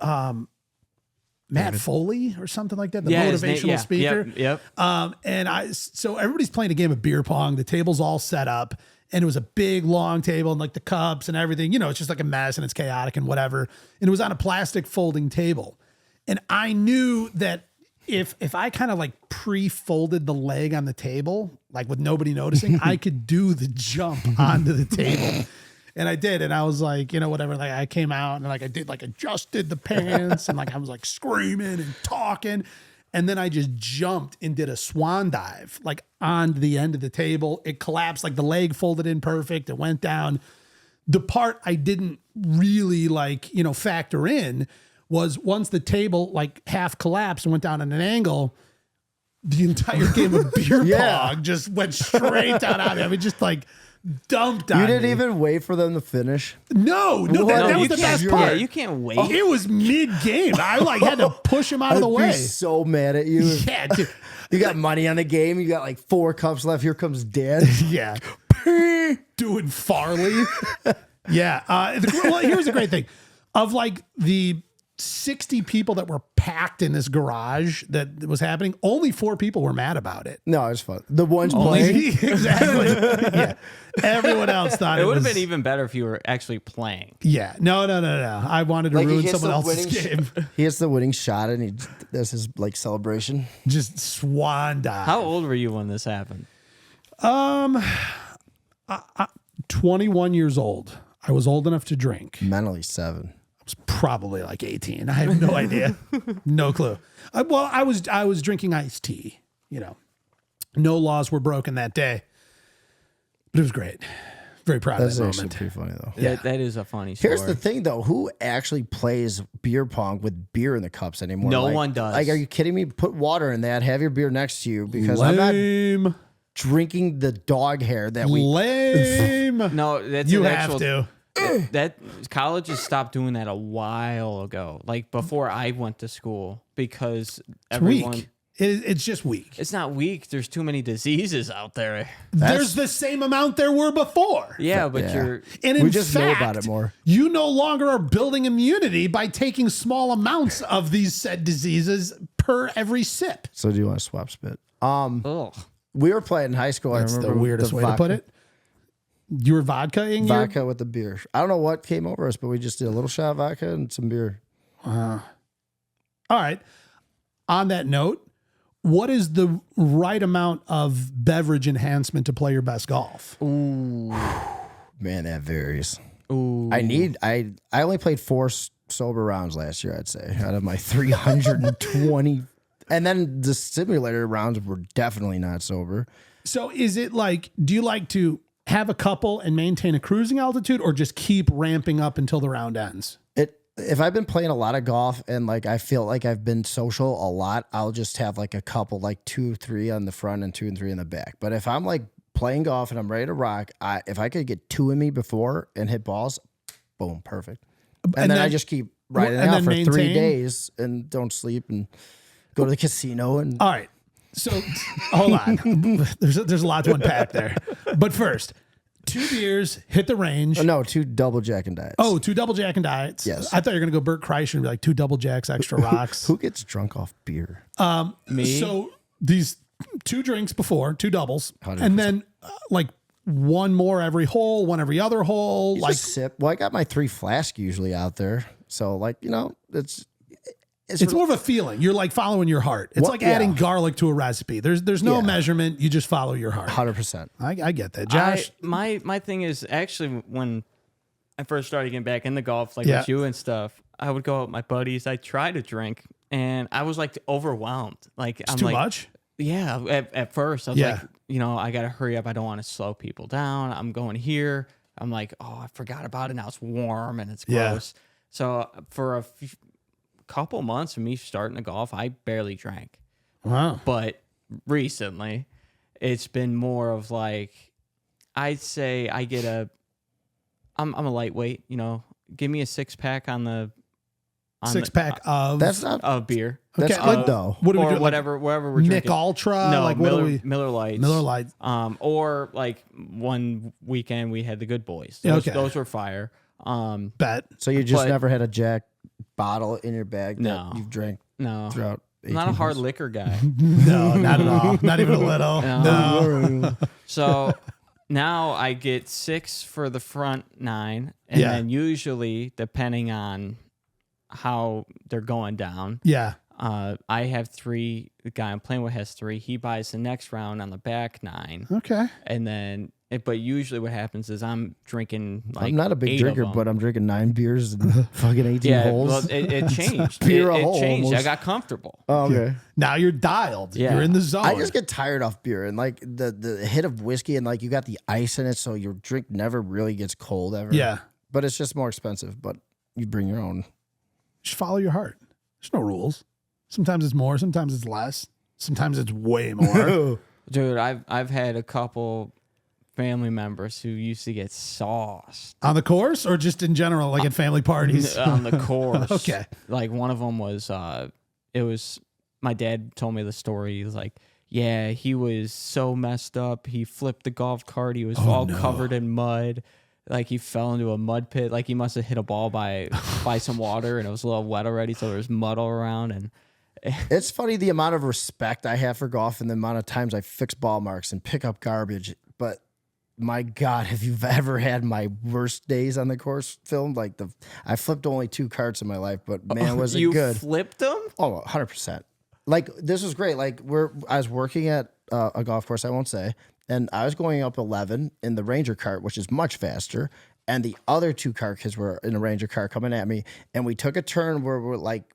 Matt Foley or something like that, the motivational speaker. Yep. And so everybody's playing a game of beer pong. The table's all set up. And it was a big, long table and like the cups and everything, it's just like a mess and it's chaotic and whatever. And it was on a plastic folding table. And I knew that if I kind of like pre-folded the leg on the table, like with nobody noticing, I could do the jump onto the table. And I did. And I was like, whatever. Like I came out and like I did like adjusted the pants and like I was like screaming and talking. And then I just jumped and did a swan dive, like on the end of the table. It collapsed, like the leg folded in perfect. It went down. The part I didn't really factor in was once the table like half collapsed and went down at an angle, the entire game of beer pong just went straight down on me. I mean, just like dumped on me. You didn't even wait for them to finish? No, that was the best part. Yeah, you can't wait. It was mid-game. I like had to push him out of the way. I'd be so mad at you. Yeah, dude. You got money on the game. You got like 4 cups left. Here comes Dad. Yeah. Doing Farley. Yeah. Well, here's the great thing. Of like the 60 people that were packed in this garage that was happening, only 4 people were mad about it. No, it was fun. The ones playing. Exactly. Yeah. Everyone else thought it would have been even better if you were actually playing. Yeah. No. I wanted to ruin someone else's game. He hits the winning shot and there's his like celebration. Just swan dive. How old were you when this happened? 21 years old. I was old enough to drink. Mentally 7. Was probably like 18. I have no idea. No clue. I was drinking iced tea, No laws were broken that day, but it was great. Very proud That's of that actually moment. pretty funny though. Yeah. That is a funny story. Here's the thing though, who actually plays beer pong with beer in the cups anymore? No Like- one does. Like, are you kidding me? Put water in that. Have your beer next to you because I'm Lame. not drinking the dog hair that we. Lame. No, that's You an have actual, to. That colleges stopped doing that a while ago, like before I went to school, because everyone. Weak. It's just weak. It's not weak. There's too many diseases out there. There's the same amount there were before. Yeah, but Yeah. you're. And in We just know fact, about it more. You no longer are building immunity by taking small amounts of these said diseases per every sip. So do you want to swap spit? Ugh. We were playing in high school. I That's the remember weirdest way to vodka- put it. You were vodka-ing your... Vodka with the beer. I don't know what came over us, but we just did a little shot of vodka and some beer. All right. On that note, what is the right amount of beverage enhancement to play your best golf? Man, that varies. Ooh. I only played 4 sober rounds last year, I'd say, out of my 320. And then the simulator rounds were definitely not sober. So is it like, do you like to have a couple and maintain a cruising altitude or just keep ramping up until the round ends? If I've been playing a lot of golf and like I feel like I've been social a lot, I'll just have like a couple, like 2, 3 on the front and 2 and 3 in the back. But if I'm like playing golf and I'm ready to rock, if I could get 2 in me before and hit balls, boom, perfect. And then I just keep riding and out then for 3 maintain? days and don't sleep and go to the casino and All right. So hold on. There's a lot to unpack there. But first, 2 beers, hit the range. no, 2 double Jack and Diets. Oh, 2 double Jack and Diets. Yes. I thought you were going to go Bert Kreischer and be like 2 double Jacks, extra rocks. Who gets drunk off beer? Me? So these 2 drinks before, 2 doubles, 100%. and then like 1 more every hole, 1 every other hole. Like Just sip. Well, I got my 3 flask usually out there. So like, it's it's more of a feeling. You're like following your heart. It's What- like adding yeah. garlic to a recipe. There's no Yeah. measurement. You just follow your heart. 100%. I get that. Josh, My thing is actually when I first started getting back into golf, like Yeah. with you and stuff, I would go out with my buddies. I try to drink, and I was like overwhelmed. Like it's I'm too like, much. yeah. At first, I was Yeah. like, I gotta hurry up. I don't want to slow people down. I'm going here. I'm like, oh, I forgot about it. Now it's warm and it's Yeah. gross. So for a couple months of me starting to golf, I barely drank. Wow. But recently, it's been more of like, I'd say I get I'm a lightweight, give me a 6-pack on the 6-pack of That's not of beer. that's Okay, good like- though. what do we Or do? Like whatever, wherever we're Nick drinking. Ultra. No, like what Miller, do we? Miller Lights. Miller Lite. Or like one weekend we had the Good Boys. Yeah, Those, okay. those were fire. Bet. So you just But- never had a Jack bottle in your bag that No. you've drank No, throughout. I'm not a 18 hard months? liquor guy. No, not at all. Not even a little. No. No. So now I get 6 for the front 9, and Yeah. then usually, depending on how they're going down, Yeah. I have 3. The guy I'm playing with has 3. He buys the next round on the back 9, Okay. and then. But usually, what happens is I'm drinking. Like I'm not a 8 big of drinker, them. but I'm drinking 9 beers and fucking 18 yeah, holes. well, it changed. beer a it hole changed. I almost. got comfortable. Oh, okay. Now you're dialed. Yeah. You're in the zone. I just get tired off beer and like the hit of whiskey and like you got the ice in it, so your drink never really gets cold ever. Yeah. But it's just more expensive. But you bring your own. Just follow your heart. There's no rules. Sometimes it's more. Sometimes it's less. Sometimes it's way more. Dude, I've had a couple family members who used to get sauced On the course or just in general, like at family parties? on the course. Okay. Like one of them was, it was, my dad told me the story. He was like, yeah, he was so messed up. He flipped the golf cart. He was all no. covered in mud. Like he fell into a mud pit. Like he must have hit a ball by some water and it was a little wet already. So there was mud all around. And It's funny the amount of respect I have for golf and the amount of times I fix ball marks and pick up garbage. But my God, have you ever had my worst days on the course filmed? Like I flipped only 2 carts in my life, but man, was it you good. flipped them? Oh, 100%. Like this was great. Like I was working at a golf course, I won't say, and I was going up 11 in the Ranger cart, which is much faster. And the other 2 cart kids were in a Ranger car coming at me. And we took a turn where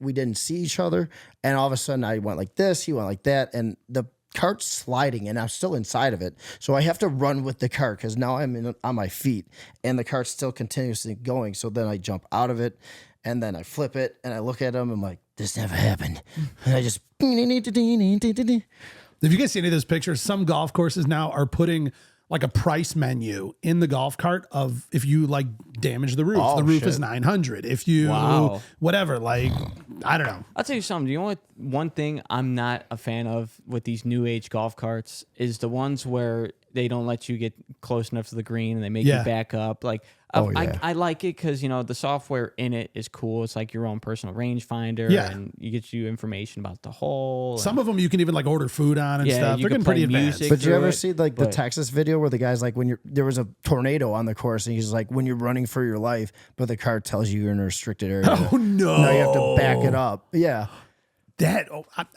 we didn't see each other. And all of a sudden I went like this, he went like that. And the cart's sliding and I'm still inside of it. So I have to run with the cart because now I'm on my feet and the cart's still continuously going. So then I jump out of it and then I flip it and I look at him. I'm like, this never happened. And I just. Have you guys seen any of those pictures? Some golf courses now are putting like a price menu in the golf cart of if you like damage the roof. Oh, the roof shit. is $900. If you whatever, like I don't know. I'll tell you something. You know what? One thing I'm not a fan of with these new age golf carts is the ones where they don't let you get close enough to the green and they make you back up. Like I like it because the software in it is cool. It's like your own personal rangefinder, and you get you information about the hole. Some of them you can even like order food on and stuff. They're getting pretty advanced. But you ever see like the Texas video where the guy's like, there was a tornado on the course and he's like, when you're running for your life, but the cart tells you you're in a restricted area. Oh no! Now you have to back it up. Yeah.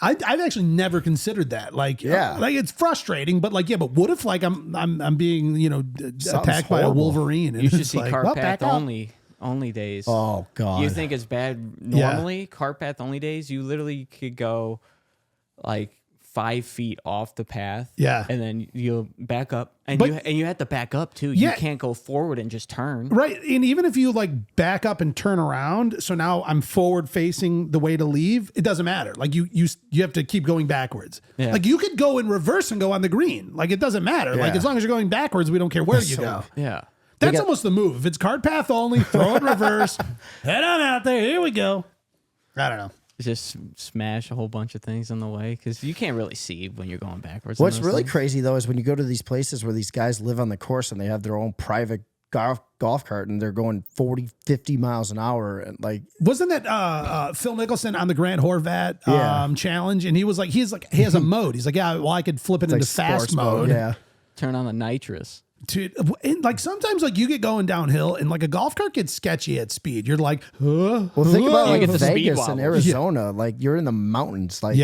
I've actually never considered that. Like, like it's frustrating, but like, but what if like I'm being attacked by a wolverine? And you should it's see like, cart well, path back up. only days. Oh God! You think it's bad normally? Cart path only days, you literally could go like 5 feet off the path. Yeah. And then you'll back up. And you have to back up too. You can't go forward and just turn. Right. And even if you like back up and turn around, so now I'm forward facing the way to leave, it doesn't matter. Like you have to keep going backwards. Yeah. Like you could go in reverse and go on the green. Like it doesn't matter. Yeah. Like as long as you're going backwards, we don't care where you go. Yeah. That's almost the move. If it's cart path only, throw it reverse, head on out there. Here we go. I don't know. Just smash a whole bunch of things on the way because you can't really see when you're going backwards. What's really crazy though is when you go to these places where these guys live on the course and they have their own private golf cart and they're going 40, 50 miles an hour and like wasn't that Phil Mickelson on the Grant Horvat challenge? And he was like he has a mode. He's like, I could flip it into fast mode. Yeah, turn on the nitrous. Dude, and like sometimes like you get going downhill and like a golf cart gets sketchy at speed. You're like, well, think about like get the speed Vegas wobble. and Arizona. Like you're in the mountains. Like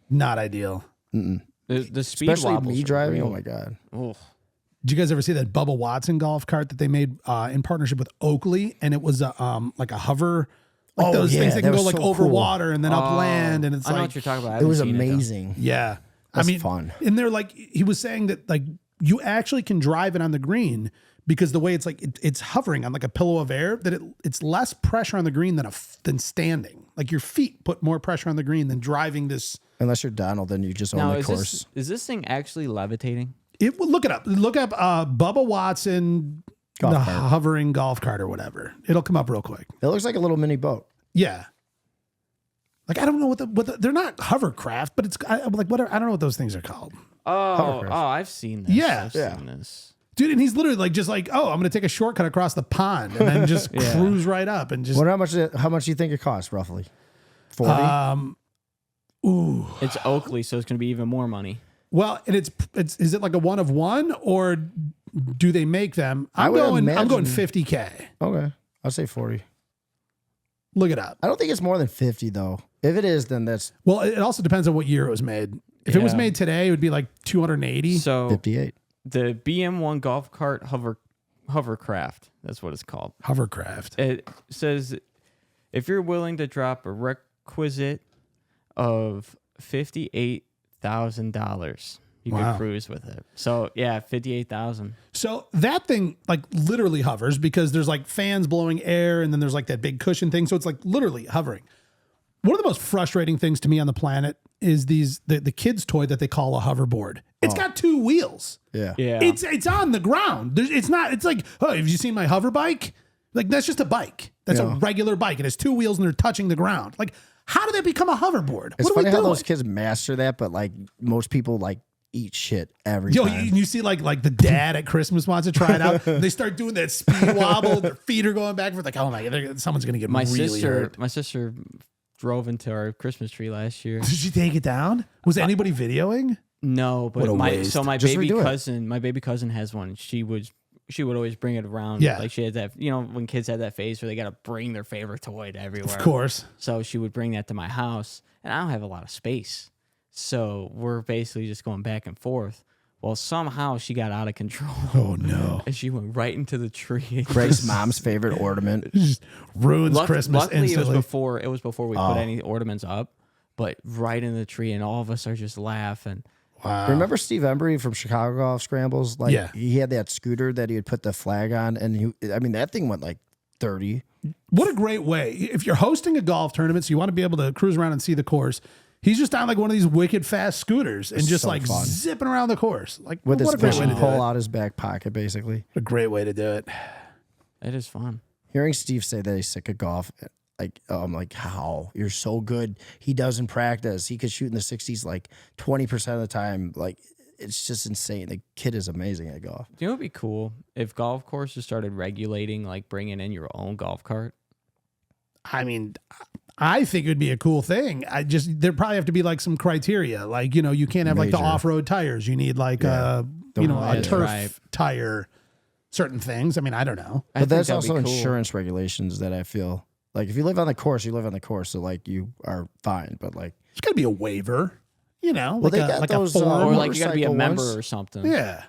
not ideal. The speed especially wobbles me driving. real. Oh my God. Oof. Did you guys ever see that Bubba Watson golf cart that they made in partnership with Oakley? And it was like a hover, like those things that can go like so over water and then upland. And it's I know what you're talking about. It was amazing. Yeah. That's fun. And they're like, he was saying that like you actually can drive it on the green because the way it's like it's hovering on like a pillow of air that it's less pressure on the green than standing. Like your feet put more pressure on the green than driving this. Unless you're Donald, then you just own the course. Is this thing actually levitating? Look it up. Look up Bubba Watson hovering golf cart or whatever. It'll come up real quick. It looks like a little mini boat. Yeah. Like I don't know what they're not hovercraft, but it's like what I don't know what those things are called. I've seen this. Yeah. I've seen this. Dude, and he's literally like just like, I'm gonna take a shortcut across the pond and then just cruise right up and just. How much do you think it costs roughly? 40. Ooh. It's Oakley, so it's gonna be even more money. Well, and it's is it like a one of one or do they make them? I'm going 50K. Okay, I'll say 40. Look it up. I don't think it's more than 50 though. If it is, then that's. Well, it also depends on what year it was made. If it was made today, it would be like 280. So 58. The BM1 golf cart hovercraft. That's what it's called. Hovercraft. It says if you're willing to drop a requisite of $58,000, you can cruise with it. So yeah, 58,000. So that thing like literally hovers because there's like fans blowing air and then there's like that big cushion thing. So it's like literally hovering. One of the most frustrating things to me on the planet is the kids' toy that they call a hoverboard. It's got two wheels. Yeah. It's on the ground. It's not. It's like, have you seen my hover bike? Like that's just a bike. That's a regular bike. It has two wheels and they're touching the ground. Like, how did that become a hoverboard? It's what funny are we how doing? those kids master that, but like most people like eat shit every time. You see like the dad at Christmas wants to try it out. They start doing that speed wobble. Their feet are going back and forth. Like, oh my God, someone's gonna get really hurt. My sister drove into our Christmas tree last year. Did she take it down? Was anybody videoing? No, but my Just baby redo it. cousin has one. She would always bring it around. Yeah. Like she had that, when kids had that phase where they got to bring their favorite toy to everywhere. Of course. So she would bring that to my house, and I don't have a lot of space. So we're basically just going back and forth. Well, somehow she got out of control. Oh no! And she went right into the tree. Breaks mom's favorite ornament. Just ruins Christmas luckily instantly. it was before we put any ornaments up. but right in the tree, and all of us are just laughing. Wow. Remember Steve Embry from Chicago Golf Scrambles? Like, Yeah. he had that scooter that he would put the flag on, and that thing went like 30. What a great way. If you're hosting a golf tournament, so you want to be able to cruise around and see the course, he's just on like one of these wicked fast scooters and just so like fun. zipping around the course. Like, With his what a great way fishing to do pole it. out his back pocket, basically. What a great way to do it. It is fun. Hearing Steve say that he's sick of golf, I'm like, how? You're so good. He doesn't practice. He could shoot in the 60s like 20% of the time. Like, it's just insane. The kid is amazing at golf. Do you know what would be cool if golf courses started regulating, like bringing in your own golf cart? I mean, I think it would be a cool thing. There'd probably have to be like some criteria. Like, you can't have like the Major. off-road tires. You need like a Right, turf right. tire, certain things. I mean, I don't know. I But think that's that'd be also cool. insurance regulations that I feel like if you live on the course, you live on the course. So like you are fine. But like, There's got to be a waiver, Well, like they a, got like those, a form. Or like you got to be a motorcycle member ones. or something. Yeah.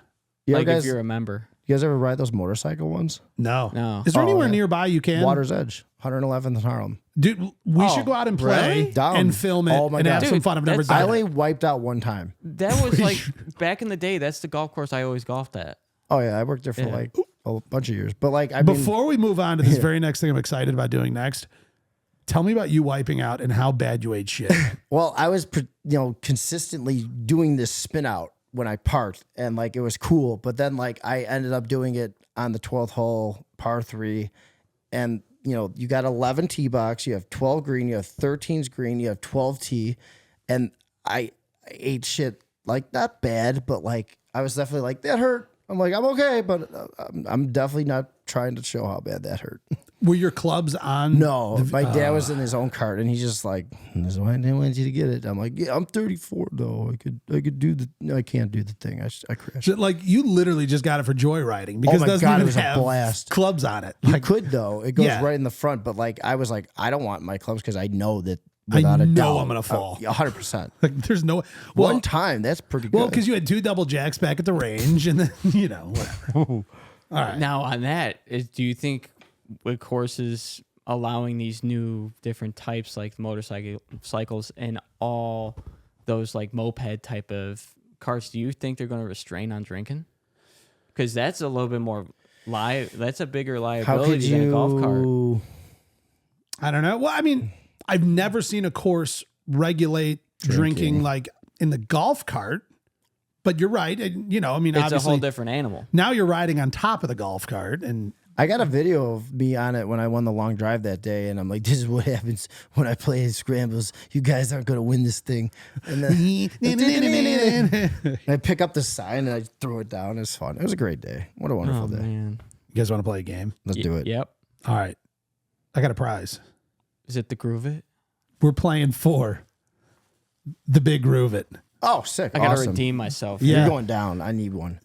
you Like guys, if you're a member. you guys ever ride those motorcycle ones? No. No. Is there Oh, anywhere yeah. nearby you can? Water's Edge, 111th in Harlem. Dude, we Oh, should go out and play really? Down. and film it Oh my and have God. some Dude, fun. I've never that's- done I it. only wiped out one time. That was like back in the day. That's the golf course I always golfed at. Oh yeah, I worked there for Yeah. like a bunch of years. But like, I mean, Before we move on to this very next thing I'm excited about doing next, tell me about you wiping out and how bad you ate shit. well, I was consistently doing this spin out when I parked, and like it was cool. But then like I ended up doing it on the 12th hole, par 3, and you got 11 tee box, you have 12 green, you have 13's green, you have 12 tee, and I ate shit like not bad, but like I was definitely like that hurt. I'm like I'm okay, but I'm definitely not trying to show how bad that hurt. Were your clubs on? No, my dad was in his own cart, and he's just like, "This is why I didn't want you to get it." I'm like, "Yeah, I'm 34 though. I could do the. No, I can't do the thing. I crashed." So, like you literally just got it for joyriding because my it doesn't God, it even was a have blast. clubs on it. You Like, could though. It goes Yeah. right in the front, but like I was like, I don't want my clubs because I know that I without a know doubt I'm gonna fall. 100%. like there's no One time, that's pretty good. Well, because you had 2 double jacks back at the range, and then whatever. All right. Now on that, do you think with courses allowing these new different types like motorcycles and all those like moped type of cars, do you think they're going to restrain on drinking? Because that's a little bit more that's a bigger how liability could than a golf cart. you? I don't know. Well, I mean, I've never seen a course regulate drinking like in the golf cart, but you're right. And, I mean, It's a obviously whole different animal. now you're riding on top of the golf cart, and I got a video of me on it when I won the long drive that day, and I'm like, "This is what happens when I play scrambles. You guys aren't going to win this thing." And then I pick up the sign and I throw it down. It's fun. It was a great day. What a wonderful Oh day. man. you guys want to play a game? Let's do it. Yep. All right. I got a prize. Is it the Groove It? We're playing for the Big Groove It. Oh, sick. I gotta Awesome. redeem myself. Yeah. You're going down. I need one.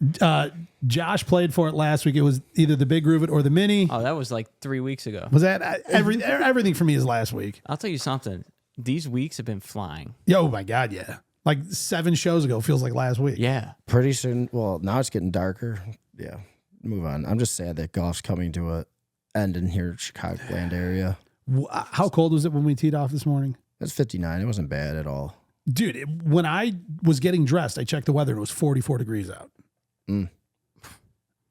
Josh played for it last week. It was either the Big Groove It or the Mini. Oh, that was like 3 weeks ago. Was that everything for me is last week? I'll tell you something. These weeks have been flying. Oh my God, yeah. Like 7 shows ago feels like last week. Yeah. Pretty soon. Well, now it's getting darker. Yeah. Move on. I'm just sad that golf's coming to a end in here, Chicagoland area. How cold was it when we teed off this morning? It's 59. It wasn't bad at all. Dude, when I was getting dressed, I checked the weather and it was 44 degrees out. Mm.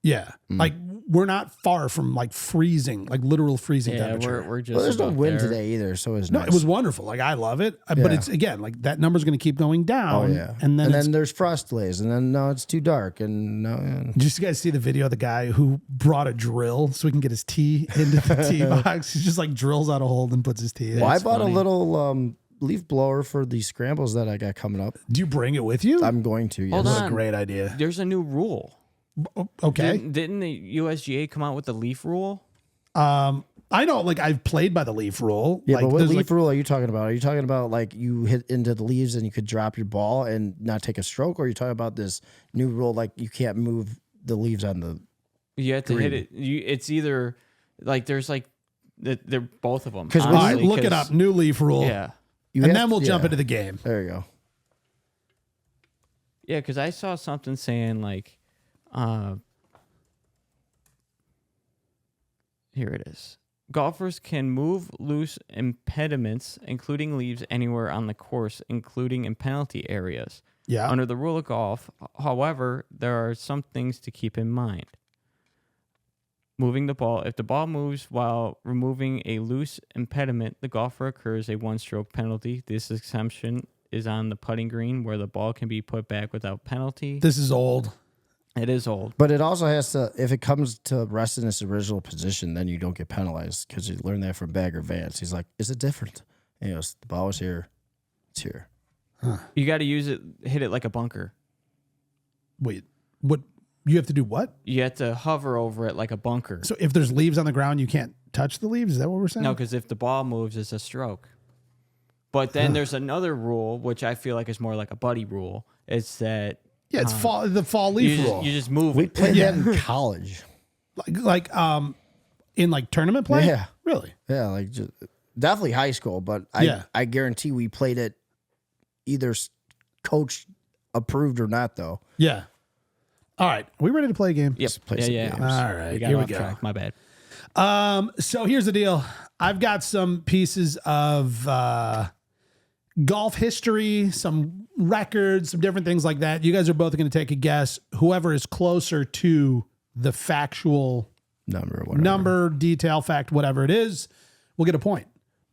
Yeah. Like we're not far from like freezing, like literal freezing Yeah, temperature. we're just Well, there's no about wind there. today either, so it's No, nice. it was wonderful. Like I love it. But Yeah. it's again, like that number's going to keep going down. Oh yeah. And then, it's, there's frost delays, and then no, it's too dark, and no. Yeah. did you guys see the video of the guy who brought a drill so he can get his tee into the tee box? He just like drills out a hole and puts his tee in. Well, I That's bought funny. a little leaf blower for the scrambles that I got coming up. Do you bring it with you? I'm going to. Yes. Hold What a on. great idea. There's a new rule. Okay. Didn't the USGA come out with the leaf rule? I know, like I've played by the leaf rule. Yeah, like, but what there's, leaf like, rule are you talking about? Are you talking about like you hit into the leaves and you could drop your ball and not take a stroke, or are you talking about this new rule like you can't move the leaves on the? You have to hit it. It's either like there's like they're both of them. 'Cause when all right, honestly, look it 'cause- up. New leaf rule. Yeah, You And have- then we'll jump yeah. into the game. There you go. yeah. Because I saw something saying like, here it is. golfers can move loose impediments, including leaves, anywhere on the course, including in penalty areas. Yeah. Under the rule of golf, however, there are some things to keep in mind. Moving the ball. If the ball moves while removing a loose impediment, the golfer incurs a one-stroke penalty. This exemption is on the putting green where the ball can be put back without penalty. This is old. It is old. But it also has to, if it comes to rest in its original position, then you don't get penalized because you learned that from Bagger Vance. He's like, is it different? And he goes, the ball was here. It's here. You got to hit it like a bunker. Wait, what? You have to do what? You have to hover over it like a bunker. So if there's leaves on the ground, you can't touch the leaves? Is that what we're saying? No, because if the ball moves, it's a stroke. But then there's another rule, which I feel like is more like a buddy rule. It's that Yeah, it's the fall leaf rule. you just move We it. played that in college. like in like tournament play? Yeah. Really? Yeah, like just, definitely high school, but Yeah. I guarantee we played it either coach approved or not, though. Yeah. All right. Are we ready to play a game? Yep. play some Yeah. games. All right. We got Here we off go. track. My bad. So here's the deal. I've got some pieces of golf history, some records, some different things like that. You guys are both going to take a guess. Whoever is closer to the factual Number, whatever. number, detail, fact, whatever it is, will get a point.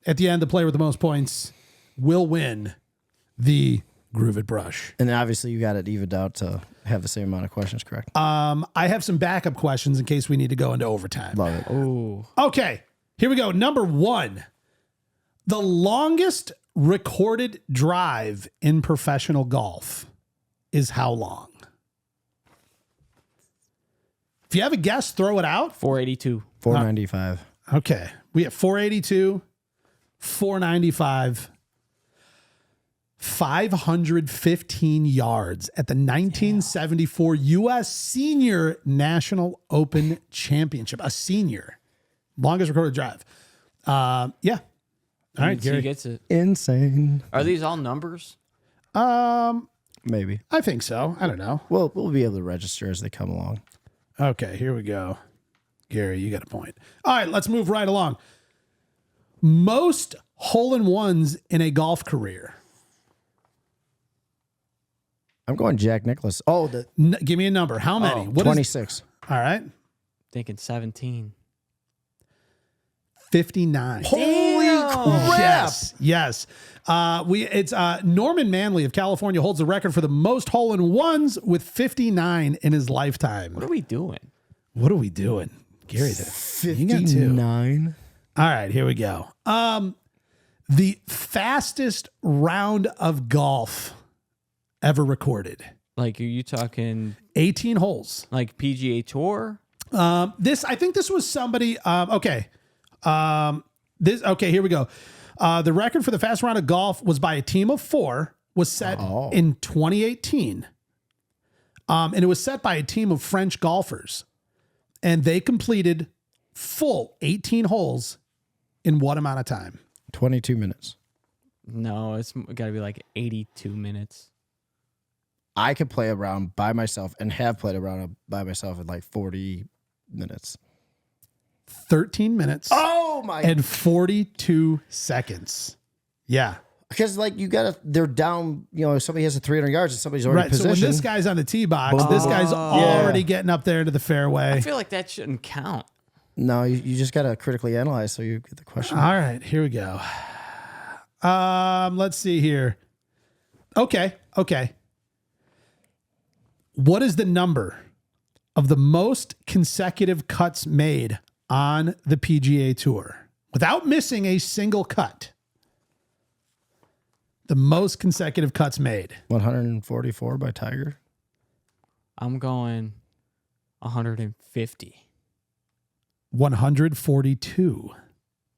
At the end, the player with the most points will win the Groove It Brush. And then obviously you got it evened out to have the same amount of questions correct. I have some backup questions in case we need to go into overtime. Love it. Ooh. Okay, here we go. Number one, the longest recorded drive in professional golf is how long? If you have a guess, throw it out. 482. 495. Okay, we have 482, 495, 515 yards at the 1974 U.S. Senior National Open Championship. A senior. Longest recorded drive. Yeah. All right, He Gary. gets it. Insane. Are these all numbers? Maybe. I think so. I don't know. We'll be able to register as they come along. Okay, here we go. Gary, you got a point. All right, let's move right along. Most hole-in-ones in a golf career. I'm going Jack Nicklaus. Oh, Give me a number. How many? Oh, What is- 26. all right. Thinking 17. 59. Holy crap. Yes. It's Norman Manley of California holds the record for the most hole-in-ones with 59 in his lifetime. What are we doing? What are we doing? Gary, you got two. 59. All right, here we go. The fastest round of golf ever recorded. Like, are you talking 18 holes. like PGA Tour? I think this was somebody. Okay. Here we go. The record for the fastest round of golf was by a team of 4, was set in 2018. And it was set by a team of French golfers. And they completed full 18 holes in what amount of time? 22 minutes. No, it's got to be like 82 minutes. I could play around by myself and have played around by myself in like 40 minutes. 13 minutes Oh my. and 42 seconds. Yeah. Because like they're down, somebody has a 300 yards and somebody's already Right. So positioned. when this guy's on the tee box, Boom, this boom, guy's boom. already Yeah. getting up there into the fairway. I feel like that shouldn't count. No, you just got to critically analyze so you get the question. All right, here we go. Let's see here. Okay. What is the number of the most consecutive cuts made on the PGA Tour without missing a single cut? The most consecutive cuts made. 144 by Tiger. I'm going 150. 142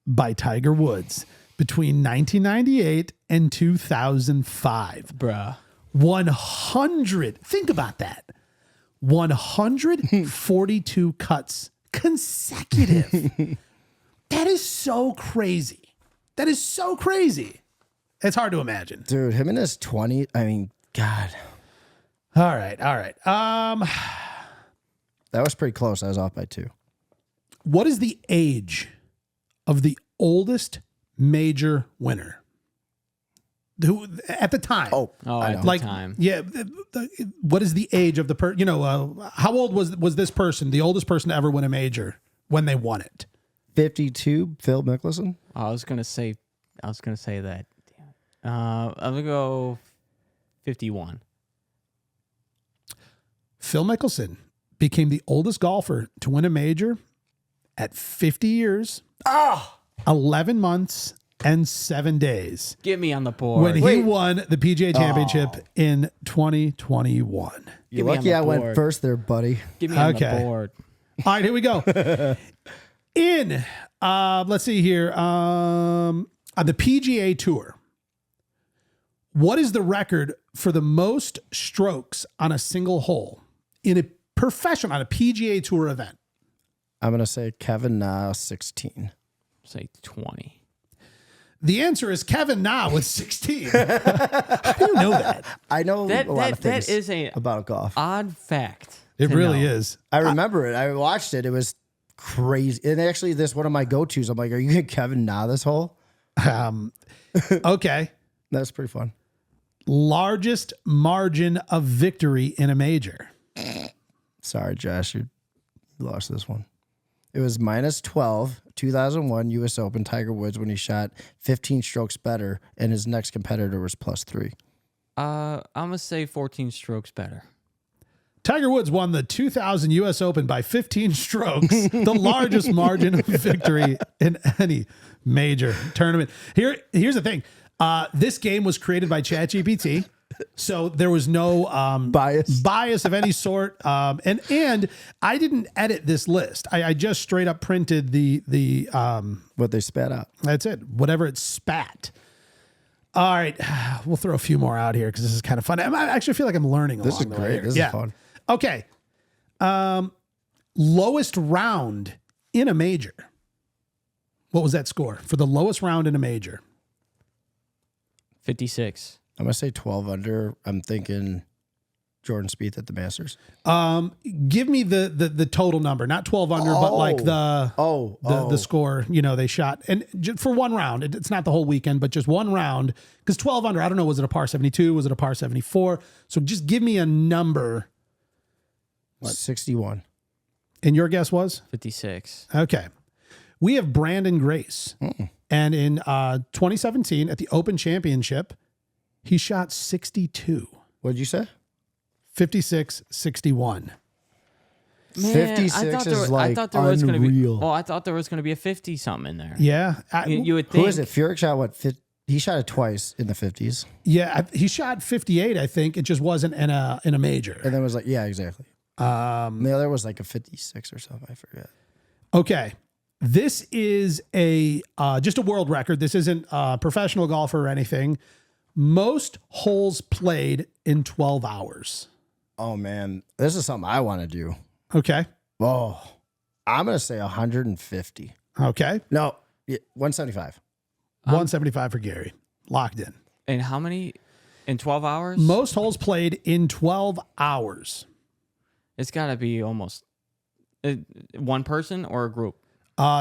by Tiger Woods between 1998 and 2005. Bruh. 100. Think about that. 142 cuts consecutive. That is so crazy. It's hard to imagine. Dude, him in his 20. I mean, God. All right. That was pretty close. I was off by 2. What is the age of the oldest major winner? Who at the time? At the time. Yeah. What is the age of the person? How old was this person? The oldest person to ever win a major when they won it? 52, Phil Mickelson. I was gonna say that. Damn it. I'm gonna go 51. Phil Mickelson became the oldest golfer to win a major at 50 years, 11 months, and 7 days. Get me on the board. When he won the PGA Championship in 2021. You're lucky I went first there, buddy. Get me on the board. All right, here we go. Let's see here. On the PGA Tour, what is the record for the most strokes on a single hole in a professional, on a PGA Tour event? I'm going to say Kevin Na, 16. Say 20. The answer is Kevin Na with 16. How do you know that? I know a lot of things that is a about golf. Odd fact. It really is. I remember it. I watched it. It was crazy. And actually, this one of my go-tos. I'm like, are you getting Kevin Na this hole? Okay. That's pretty fun. Largest margin of victory in a major. Sorry, Josh. You lost this one. It was minus 12, 2001 U.S. Open, Tiger Woods, when he shot 15 strokes better, and his next competitor was plus 3. I'm going to say 14 strokes better. Tiger Woods won the 2000 U.S. Open by 15 strokes, the largest margin of victory in any major tournament. Here's the thing. This game was created by ChatGPT, so there was no bias of any sort. And I didn't edit this list. I just straight up printed the what they spat out. That's it. Whatever it spat. All right, we'll throw a few more out here because this is kind of fun. I actually feel like I'm learning. This is great. This is fun. Okay. Lowest round in a major. What was that score for the lowest round in a major? 56. I'm going to say 12 under. I'm thinking Jordan Spieth at the Masters. Give me the total number, not 12 under, but like the score, they shot. And for one round, it's not the whole weekend, but just one round. Because 12 under, I don't know, was it a par 72? Was it a par 74? So just give me a number. 61. And your guess was? 56. Okay. We have Brandon Grace. And in 2017 at the Open Championship, he shot 62. What did you say? 56, 61. Man, 56 is like unreal. I thought there was going to be a 50 something in there. Yeah. You would think. Who is it? Furyk shot what? He shot it twice in the 50s. Yeah, he shot 58, I think. It just wasn't in a major. And then it was like, yeah, exactly. The other was like a 56 or something. I forget. Okay. This is just a world record. This isn't a professional golfer or anything. Most holes played in 12 hours. Oh, man. This is something I want to do. Okay. Oh, I'm going to say 150. Okay. No, 175. 175 for Gary. Locked in. And how many in 12 hours? Most holes played in 12 hours. It's got to be almost one person or a group.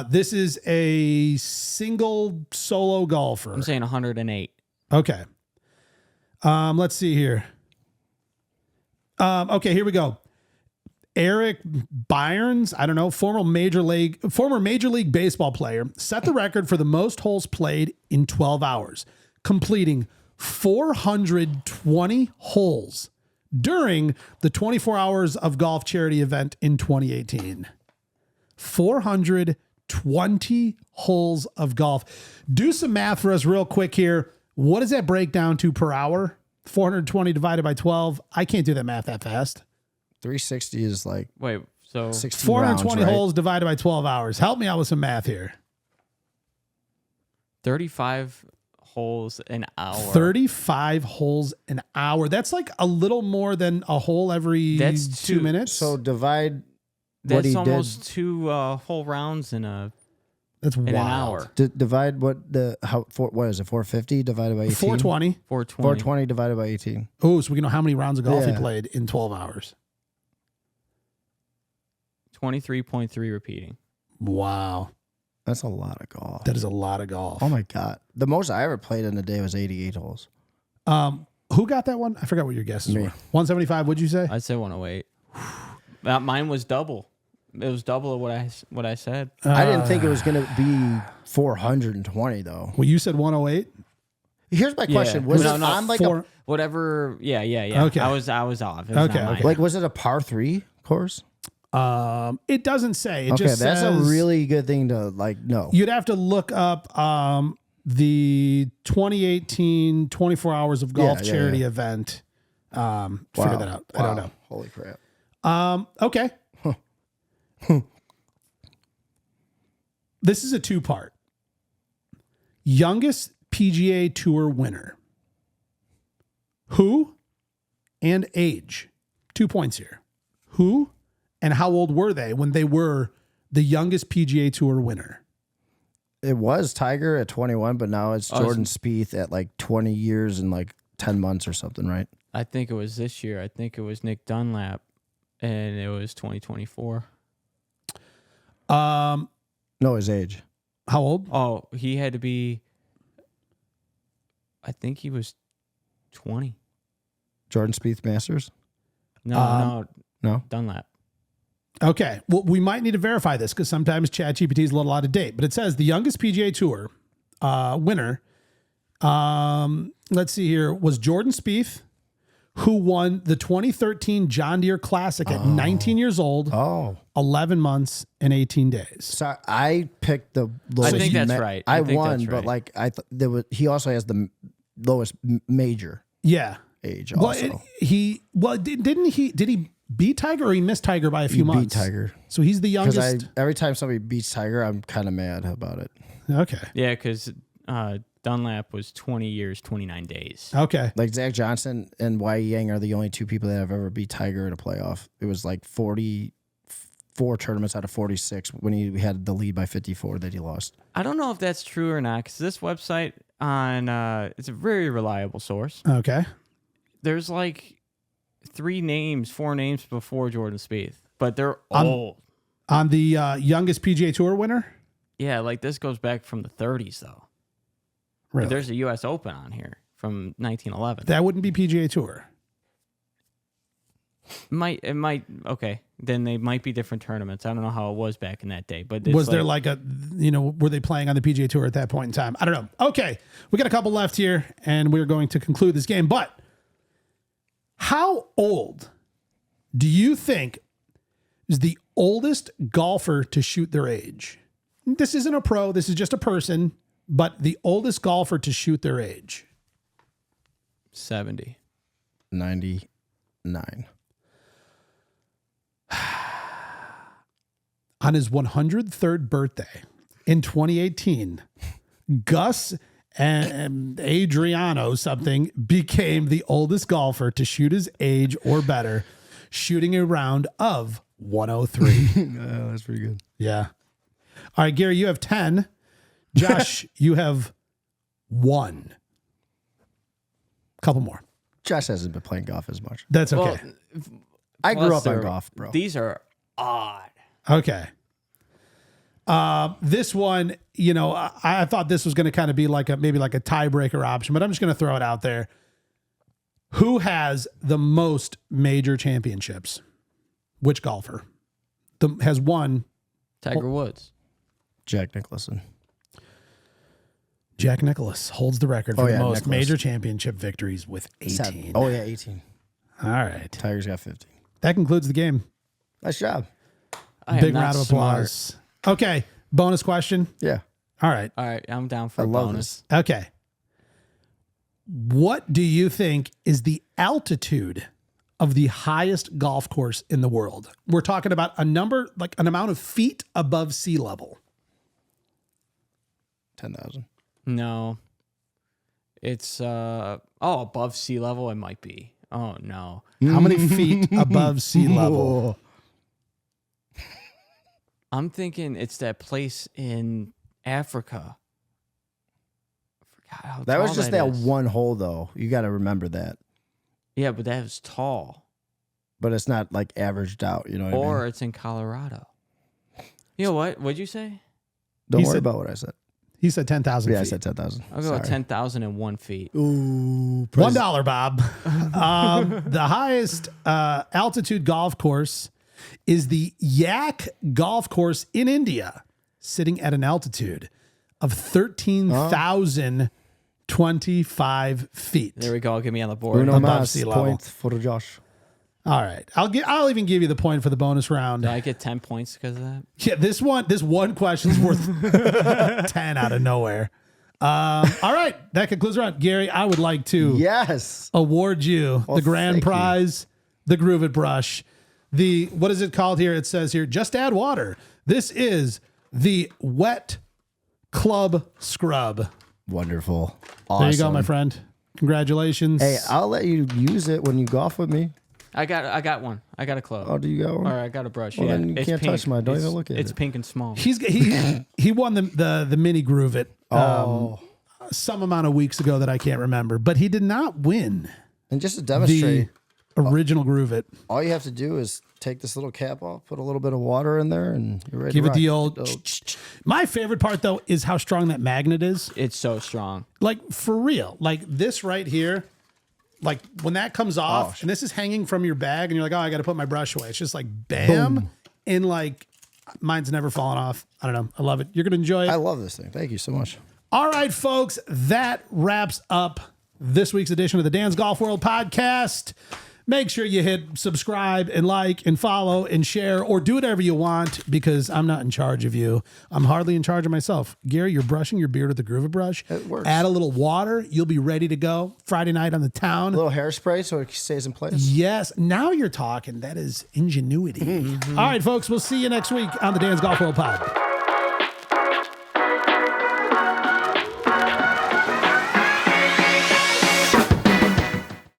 This is a single solo golfer. I'm saying 108. Okay. Let's see here. Okay, here we go. Eric Byrnes, I don't know, former Major League Baseball player, set the record for the most holes played in 12 hours, completing 420 holes during the 24 Hours of Golf charity event in 2018. 420 holes of golf. Do some math for us real quick here. What does that break down to per hour? 420 divided by 12. I can't do that math that fast. 360 is like 420 rounds, right? holes divided by 12 hours. Help me out with some math here. 35 holes an hour. 35 holes an hour. That's like a little more than a hole every 2 minutes. So divide That's almost two whole rounds in an hour. Divide what is it? 450 divided by 18? 420. 420 divided by 18. Oh, so we can know how many rounds of golf he played in 12 hours. 23.3 repeating. Wow. That's a lot of golf. That is a lot of golf. Oh my God. The most I ever played in a day was 88 holes. Who got that one? I forgot what your guesses Me. were. 175, what'd you say? I'd say 108. Mine was double. It was double of what I said. I didn't think it was going to be 420 though. Well, you said 108? Here's my question. Yeah. Was No, it no, on like four- Whatever. Yeah. Okay. I was off. It was Okay, not mine. okay. like was it a par 3 course? It doesn't say. It Okay, just that's says a really good thing to like know. you'd have to look up the 2018 24 Hours of Golf Yeah, charity yeah. event. Figure Wow. that out. I don't Wow. know. Holy crap. Okay. This is a two-part. Youngest PGA Tour winner. Who and age. 2 points here. Who and how old were they when they were the youngest PGA Tour winner? It was Tiger at 21, but now it's Jordan Spieth at like 20 years and like 10 months or something, right? I think it was this year. I think it was Nick Dunlap, and it was 2024. No, his age. How old? Oh, he had to be. I think he was 20. Jordan Spieth Masters? No, No. Dunlap. Okay. Well, we might need to verify this because sometimes ChatGPT is a little out of date, but it says the youngest PGA Tour winner, let's see here, was Jordan Spieth, who won the 2013 John Deere Classic at 19 years old, Oh. 11 months and 18 days. Sorry, I picked the lowest. I think that's right. I think won, that's but right. like I there was he also has the lowest major Yeah. age Well, also. did he beat Tiger or he missed Tiger by a few He beat months? Tiger. So he's the Because youngest. every time somebody beats Tiger, I'm kind of mad about it. Okay. Yeah, because Dunlap was 20 years, 29 days. Okay. Like Zach Johnson and Y Yang are the only two people that have ever beat Tiger in a playoff. It was like 44 tournaments out of 46 when he had the lead by 54 that he lost. I don't know if that's true or not, because this website it's a very reliable source. Okay. There's like 4 names before Jordan Spieth, but they're old. On the youngest PGA Tour winner? Yeah, like this goes back from the 30s though. Really? There's a U.S. Open on here from 1911. That wouldn't be PGA Tour. It might. Okay, then they might be different tournaments. I don't know how it was back in that day, but it's Was there like a, were they playing on the PGA Tour at that point in time? I don't know. Okay. We got a couple left here and we're going to conclude this game. But how old do you think is the oldest golfer to shoot their age? This isn't a pro. This is just a person, but the oldest golfer to shoot their age. 70? 99. On his 103rd birthday in 2018, Gus and Adriano something became the oldest golfer to shoot his age or better, shooting a round of 103. Oh, that's pretty good. Yeah. All right, Gary, you have 10. Josh, you have 1. Couple more. Josh hasn't been playing golf as much. That's okay. Well, I grew plus up on they're- golf, bro. These are odd. Okay. This one, I thought this was going to kind of be maybe like a tiebreaker option, but I'm just going to throw it out there. Who has the most major championships? Which golfer has won? Tiger Woods. Jack Nicholson. Jack Nicklaus holds the record for the most Nicklaus. major championship victories with 18. Oh, yeah, 18. All right. Tiger's got 15. That concludes the game. Nice job. I am Big not round of smart. applause. Okay. Bonus question. Yeah. All right. All right, I'm down for I a love bonus. Okay. What do you think is the altitude of the highest golf course in the world? We're talking about an amount of feet above sea level. 10,000. No. It's above sea level it might be. Oh no. How many feet above sea level? I'm thinking it's that place in Africa. I forgot how That was tall just that is. one hole, though. You got to remember that. Yeah, but that was tall. But it's not like averaged out. You know what I Or mean? it's in Colorado. You know what? What'd you say? Don't He worry said- about what I said. He said 10,000 Yeah, feet. I said 10,000. I'll go with 10,001 feet. $1, Bob. The highest altitude golf course is the Yak Golf Course in India, sitting at an altitude of 13,025 feet. There we go. Give me on the board. Uno above mas sea level. point for Josh. All right. I'll even give you the point for the bonus round. Do I get 10 points because of that? Yeah, this one question is worth 10 out of nowhere. All right. That concludes the round. Gary, I would like to Yes. award you the grand thank you. prize, the Groove It brush. What is it called here? It says here, just add water. This is the Wet Club Scrub. Wonderful. Awesome. There you go, my friend. Congratulations. Hey, I'll let you use it when you golf with me. I got one. I got a club. Oh, do you got one? Or I got a brush. Well, yeah, then you it's can't pink. touch mine. Don't It's- even look at It's it. pink and small. he won the mini Groove It Oh. some amount of weeks ago that I can't remember, but he did not win And just to the demonstrate, original Groove It. all you have to do is take this little cap off, put a little bit of water in there, and you're ready Give to it the rock. old. My favorite part though is how strong that magnet is. It's so strong. Like for real. Like this right here. Like when that comes off and this is hanging from your bag and you're like, oh, I got to put my brush away. It's just like bam. Boom. And like mine's never fallen off. I don't know. I love it. You're going to enjoy it. I love this thing. Thank you so much. All right, folks. That wraps up this week's edition of the Dan's Golf World Podcast. Make sure you hit subscribe and like and follow and share or do whatever you want because I'm not in charge of you. I'm hardly in charge of myself. Gary, you're brushing your beard with the Groove brush. It works. Add a little water. You'll be ready to go Friday night on the town. A little hairspray so it stays in place. Yes. Now you're talking. That is ingenuity. All right, folks. We'll see you next week on the Dan's Golf World Pod.